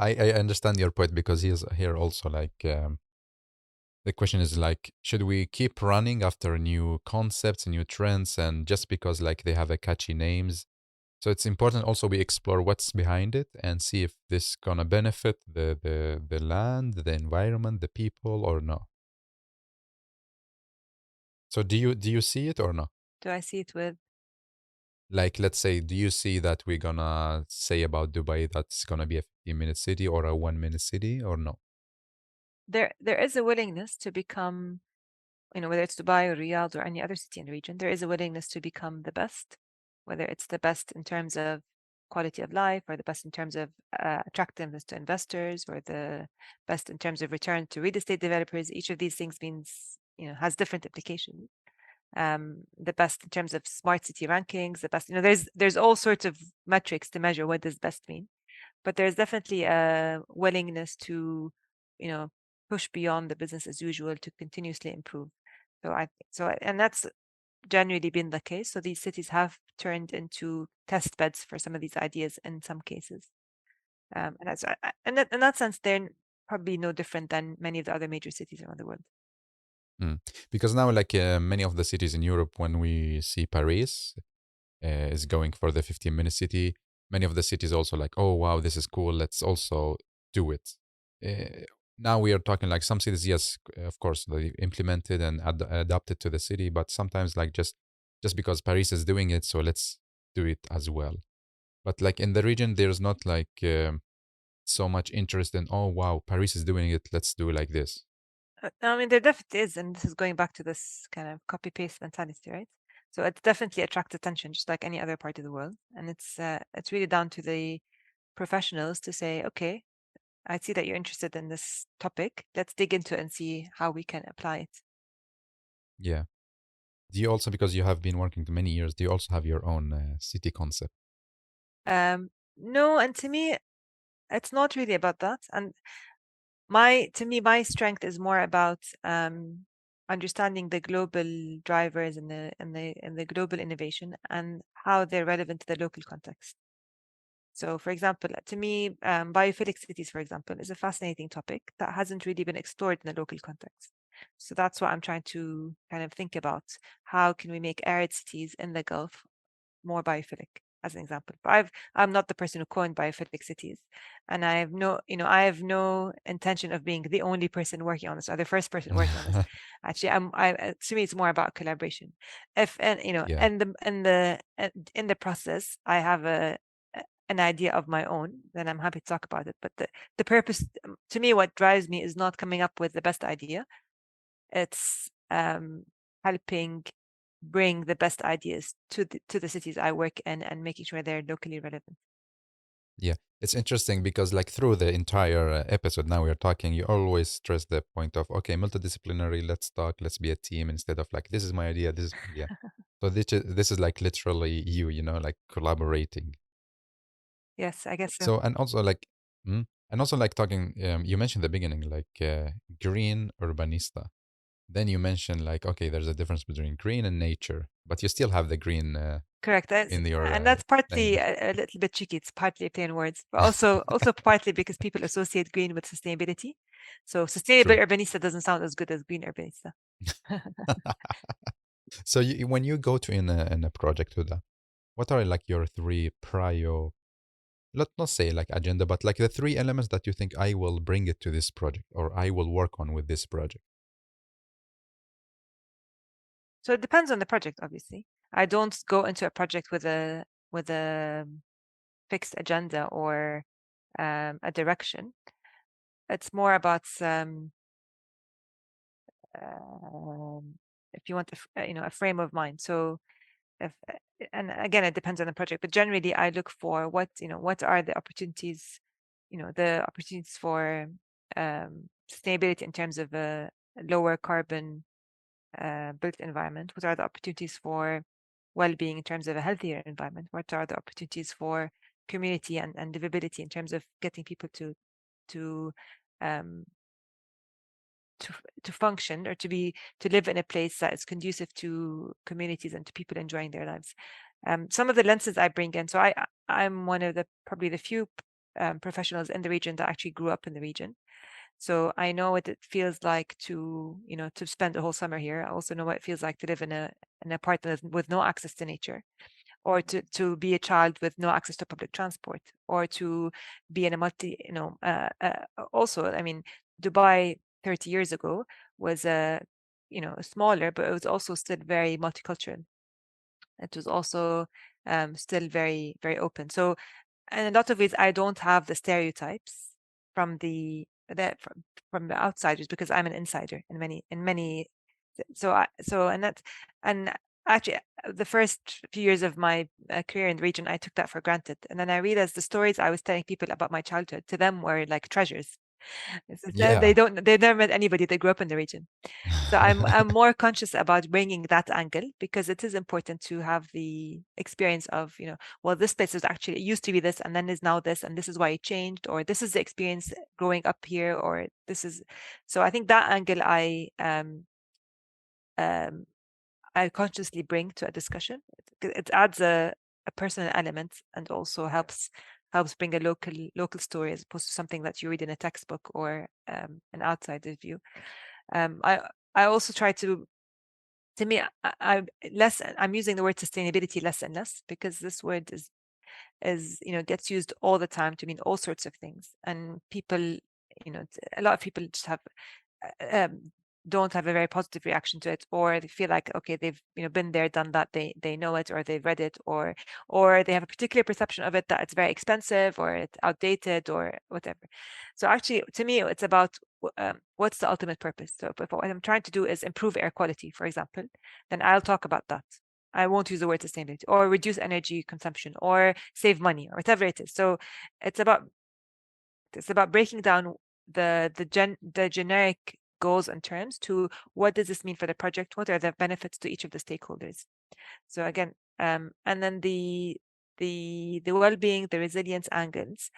I understand your point, because he's here also, like the question is like, should we keep running after new concepts, new trends, and just because like they have a catchy names? So it's important also we explore what's behind it and see if this gonna benefit the land, the environment, the people, or no. So do you see it or no? Do I see it with? Like, let's say, do you see that we're gonna say about Dubai that's gonna be a 15-minute city or a 1-minute city or no? There is a willingness to become, whether it's Dubai or Riyadh or any other city in the region, there is a willingness to become the best, whether it's the best in terms of quality of life or the best in terms of attractiveness to investors or the best in terms of return to real estate developers. Each of these things means, has different implications. The best in terms of smart city rankings, the best, there's all sorts of metrics to measure what does best mean. But there's definitely a willingness to, push beyond the business as usual to continuously improve. And that's generally been the case. So these cities have turned into test beds for some of these ideas in some cases. In that sense, they're probably no different than many of the other major cities around the world. Because now, like many of the cities in Europe, when we see Paris is going for the 15-minute city, many of the cities also like, oh wow, this is cool, let's also do it. Uh, Now we are talking like some cities, yes, of course, they implemented and adapted to the city, but sometimes like just because Paris is doing it, so let's do it as well. But like in the region, there's not like so much interest in, oh wow, Paris is doing it, let's do it like this. There definitely is, and this is going back to this kind of copy paste mentality, right? So it definitely attracts attention, just like any other part of the world, and it's really down to the professionals to say, okay, I see that you're interested in this topic. Let's dig into it and see how we can apply it. Yeah. Do you also, because you have been working for many years, do you also have your own city concept? No, and to me, it's not really about that. And to me, my strength is more about understanding the global drivers and the global innovation and how they're relevant to the local context. So, for example, to me, biophilic cities, for example, is a fascinating topic that hasn't really been explored in the local context. So that's what I'm trying to kind of think about. How can we make arid cities in the Gulf more biophilic, as an example? But I'm not the person who coined biophilic cities, and I have no intention of being the only person working on this or the first person working on this. Actually, to me, it's more about collaboration. If and Yeah. in the process, I have an idea of my own, then I'm happy to talk about it. But the purpose, to me, what drives me is not coming up with the best idea. It's helping bring the best ideas to the cities I work in and making sure they're locally relevant. Yeah, it's interesting because like through the entire episode now we are talking, you always stress the point of, okay, multidisciplinary, let's talk, let's be a team, instead of like, this is my idea, this is my idea. So this is like literally like collaborating. Yes, I guess so. So and also like talking, you mentioned the beginning, like green urbanista. Then you mentioned like, okay, there's a difference between green and nature, but you still have the green Correct. in your And that's partly name. a little bit tricky. It's partly a play on words, but also partly because people associate green with sustainability. So sustainable True. urbanista doesn't sound as good as green urbanista. So when you go to in a project, Huda, what are like your three prior, let not say like agenda, but like the three elements that you think I will bring it to this project or I will work on with this project? So it depends on the project, obviously. I don't go into a project with a fixed agenda or a direction. It's more about if you want a frame of mind. So if and again, it depends on the project, but generally I look for what are the opportunities, the opportunities for sustainability in terms of a lower carbon built environment. What are the opportunities for well-being in terms of a healthier environment? What are the opportunities for community and livability in terms of getting people to um, to function or to live in a place that is conducive to communities and to people enjoying their lives. Some of the lenses I bring in. So I'm one of the probably the few professionals in the region that actually grew up in the region. So I know what it feels like to spend the whole summer here. I also know what it feels like to live in an apartment with no access to nature, or to be a child with no access to public transport, or to be in a also, I mean, Dubai 30 years ago was smaller, but it was also still very multicultural. It was also still very, very open. So in a lot of ways, I don't have the stereotypes from from the outsiders because I'm an insider in many. And actually the first few years of my career in the region, I took that for granted, and then I realized the stories I was telling people about my childhood to them were like treasures. Yeah. They never met anybody that grew up in the region. So I'm more conscious about bringing that angle because it is important to have the experience of, well, this place is actually, it used to be this and then is now this, and this is why it changed, or this is the experience growing up here, or this is. So I think that angle um, I consciously bring to a discussion. It adds a personal element and also helps bring a local story as opposed to something that you read in a textbook or an outsider's view. I also try to me, I'm using the word sustainability less and less because this word is gets used all the time to mean all sorts of things, and people, a lot of people just have um, don't have a very positive reaction to it, or they feel like, okay, they've been there, done that, they know it, or they've read it, or they have a particular perception of it that it's very expensive or it's outdated or whatever. So actually, to me, it's about what's the ultimate purpose. So if what I'm trying to do is improve air quality, for example, then I'll talk about that. I won't use the word sustainability or reduce energy consumption or save money or whatever it is. So it's about breaking down the generic goals and terms to what does this mean for the project? What are the benefits to each of the stakeholders? So again, and then the well-being, the resilience angles,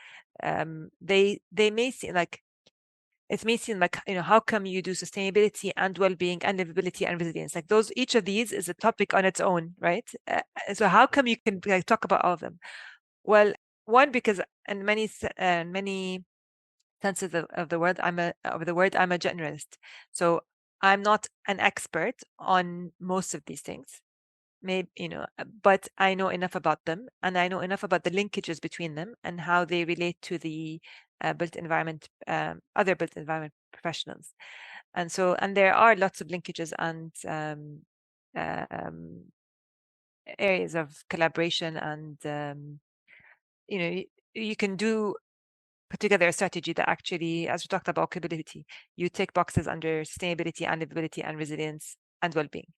they may seem like it may seem like, how come you do sustainability and well-being and livability and resilience? Like those, each of these is a topic on its own, right? So how come you can like talk about all of them? Well, one, because in many senses of the word, I'm a generalist. So I'm not an expert on most of these things. Maybe, but I know enough about them, and I know enough about the linkages between them and how they relate to the built environment, other built environment professionals. And there are lots of linkages and um, areas of collaboration, and you can put together a strategy that actually, as we talked about capability, you tick boxes under sustainability and livability and resilience and well-being.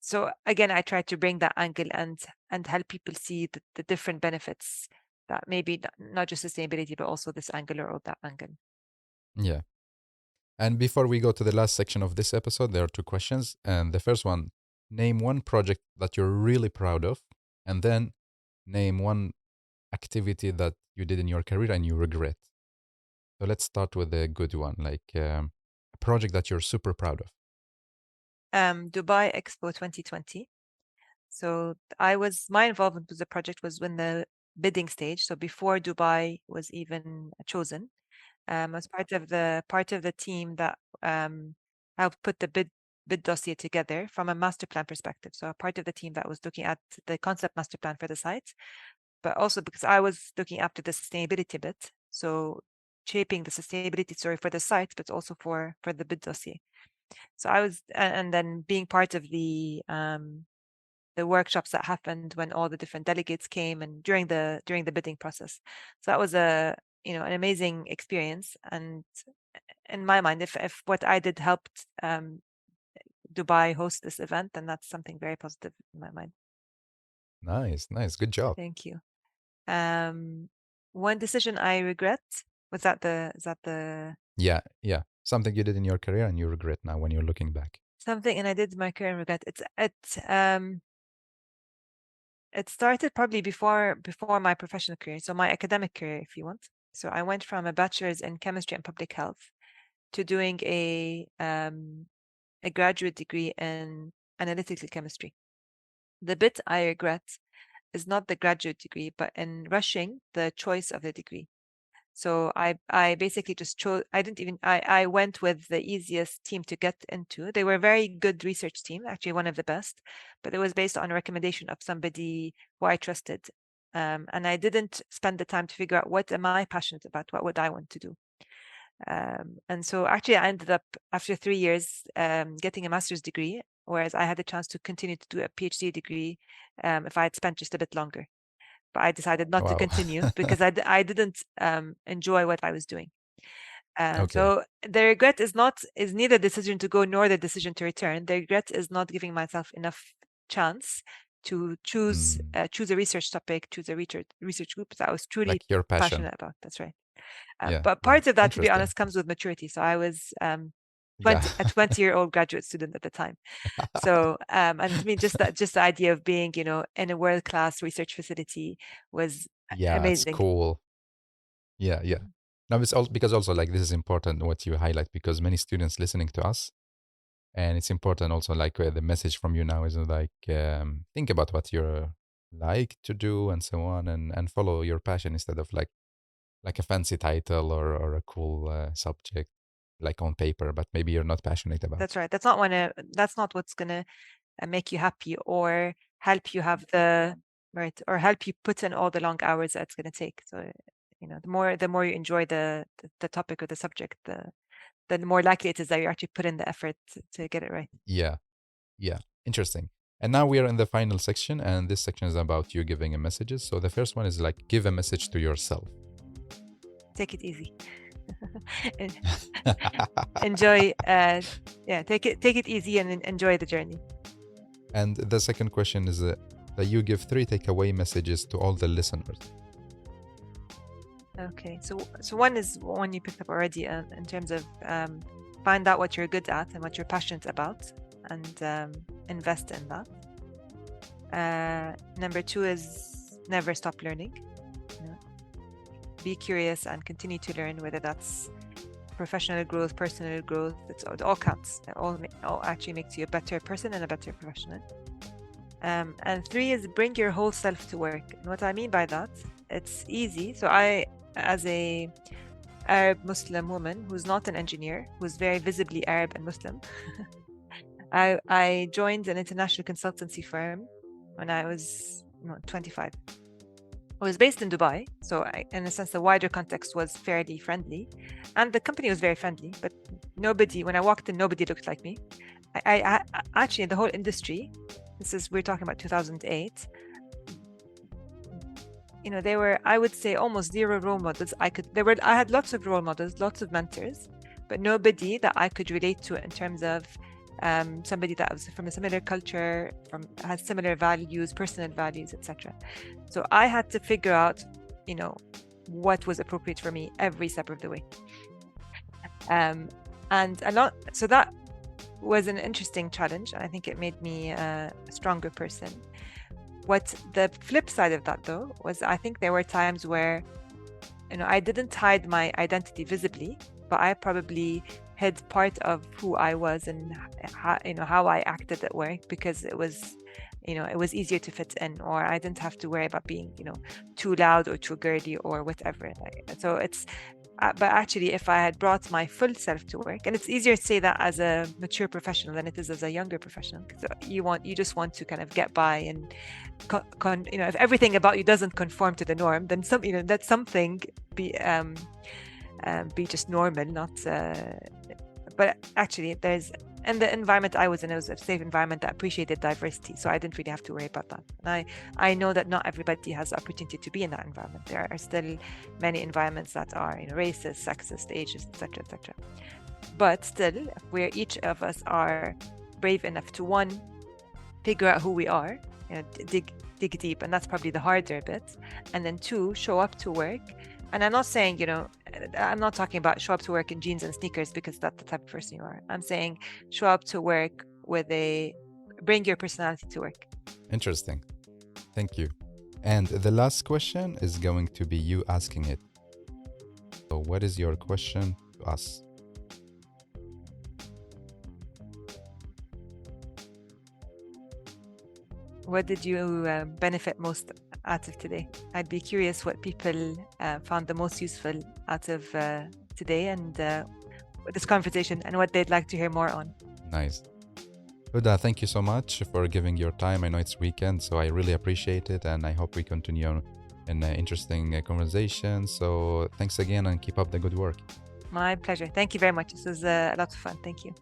So again, I try to bring that angle and help people see the different benefits that maybe not just sustainability, but also this angle or that angle. Yeah. And before we go to the last section of this episode, there are two questions. And the first one, name one project that you're really proud of, and then name one activity that you did in your career and you regret. So let's start with a good one, like a project that you're super proud of? Dubai Expo 2020. So my involvement with the project was when the bidding stage. So before Dubai was even chosen, I was part of the team that helped put the bid dossier together from a master plan perspective. So a part of the team that was looking at the concept master plan for the site, but also because I was looking after the sustainability bit. So shaping the sustainability story for the site, but also for the bid dossier. So I was, and then being part of the workshops that happened when all the different delegates came and during the bidding process. So that was an amazing experience. And in my mind, if what I did helped Dubai host this event, then that's something very positive in my mind. Nice. Good job. Thank you. One decision I regret, is that the Yeah. Something you did in your career and you regret now when you're looking back. something, and I did in my career and regret. It started probably before my professional career, so my academic career, if you want. So I went from a bachelor's in chemistry and public health to doing a graduate degree in analytical chemistry. The bit I regret is not the graduate degree, but in rushing the choice of the degree. So I basically just chose. I went with the easiest team to get into. They were a very good research team, actually one of the best, but it was based on a recommendation of somebody who I trusted. And I didn't spend the time to figure out, what am I passionate about? What would I want to do? And so actually I ended up, after 3 years, getting a master's degree, whereas I had the chance to continue to do a PhD degree if I had spent just a bit longer. But I decided not to Wow. continue because I didn't enjoy what I was doing. Okay. So the regret is neither the decision to go nor the decision to return. The regret is not giving myself enough chance to choose a research topic, choose a research group that I was truly Like your passion. passionate about. That's right. Yeah. But part of that, to be Interesting. honest, comes with maturity. So I was a Yeah. 20-year-old graduate student at the time. So and to me, just the idea of being, in a world-class research facility was Yeah, amazing. it's cool. Yeah. Now it's also because also like this is important what you highlight, because many students listening to us, and it's important also like the message from you now is like think about what you're like to do and so on, and follow your passion instead of like a fancy title or a cool subject like on paper, but maybe you're not passionate about. That's right. That's not what's gonna make you happy or help you have or help you put in all the long hours that it's gonna take. So the more you enjoy the topic or the subject, the more likely it is that you actually put in the effort to get it right. Yeah. Interesting. And now we are in the final section, and this section is about you giving a messages. So the first one is like, give a message to yourself. Take it easy. Enjoy. Take it easy and enjoy the journey. And the second question is that you give 3 takeaway messages to all the listeners. Okay, so one is one you picked up already in terms of find out what you're good at and what you're passionate about, and invest in that. Number 2 is never stop learning. Be curious and continue to learn, whether that's professional growth, personal growth. It all counts. It all actually makes you a better person and a better professional. And 3 is bring your whole self to work. And what I mean by that, it's easy. So I, as a Arab Muslim woman who's not an engineer, who's very visibly Arab and Muslim, I joined an international consultancy firm when I was 25. I was based in Dubai, so in a sense, the wider context was fairly friendly, and the company was very friendly. But when I walked in, nobody looked like me. I actually, in the whole industry, we're talking about 2008. There were, I would say, almost zero role models. I had lots of role models, lots of mentors, but nobody that I could relate to in terms of somebody that was from a similar culture, has similar values, personal values, etc. So I had to figure out, what was appropriate for me every step of the way. So that was an interesting challenge. I think it made me a stronger person. What the flip side of that, though, was I think there were times where, I didn't hide my identity visibly, but I probably hid part of who I was and how I acted at work, because it was easier to fit in, or I didn't have to worry about being too loud or too girly or whatever. So it's but actually, if I had brought my full self to work, and it's easier to say that as a mature professional than it is as a younger professional, because you just want to kind of get by, and if everything about you doesn't conform to the norm, then let something be just normal, not. But actually, and the environment I was in, it was a safe environment that appreciated diversity, so I didn't really have to worry about that. And I know that not everybody has the opportunity to be in that environment. There are still many environments that are racist, sexist, ageist, etc., etc. But still, where each of us are brave enough to, one, figure out who we are, dig deep, and that's probably the harder bit, and then two, show up to work. And I'm not saying, I'm not talking about show up to work in jeans and sneakers, because that's the type of person you are. I'm saying show up to work bring your personality to work. Interesting. Thank you. And the last question is going to be you asking it. So what is your question to us? What did you benefit most out of today? I'd be curious what people found the most useful out of today and this conversation, and what they'd like to hear more on. Nice. Huda, thank you so much for giving your time. I know it's weekend, so I really appreciate it, and I hope we continue in an interesting conversation. So thanks again, and keep up the good work. My pleasure. Thank you very much. This was a lot of fun. Thank you.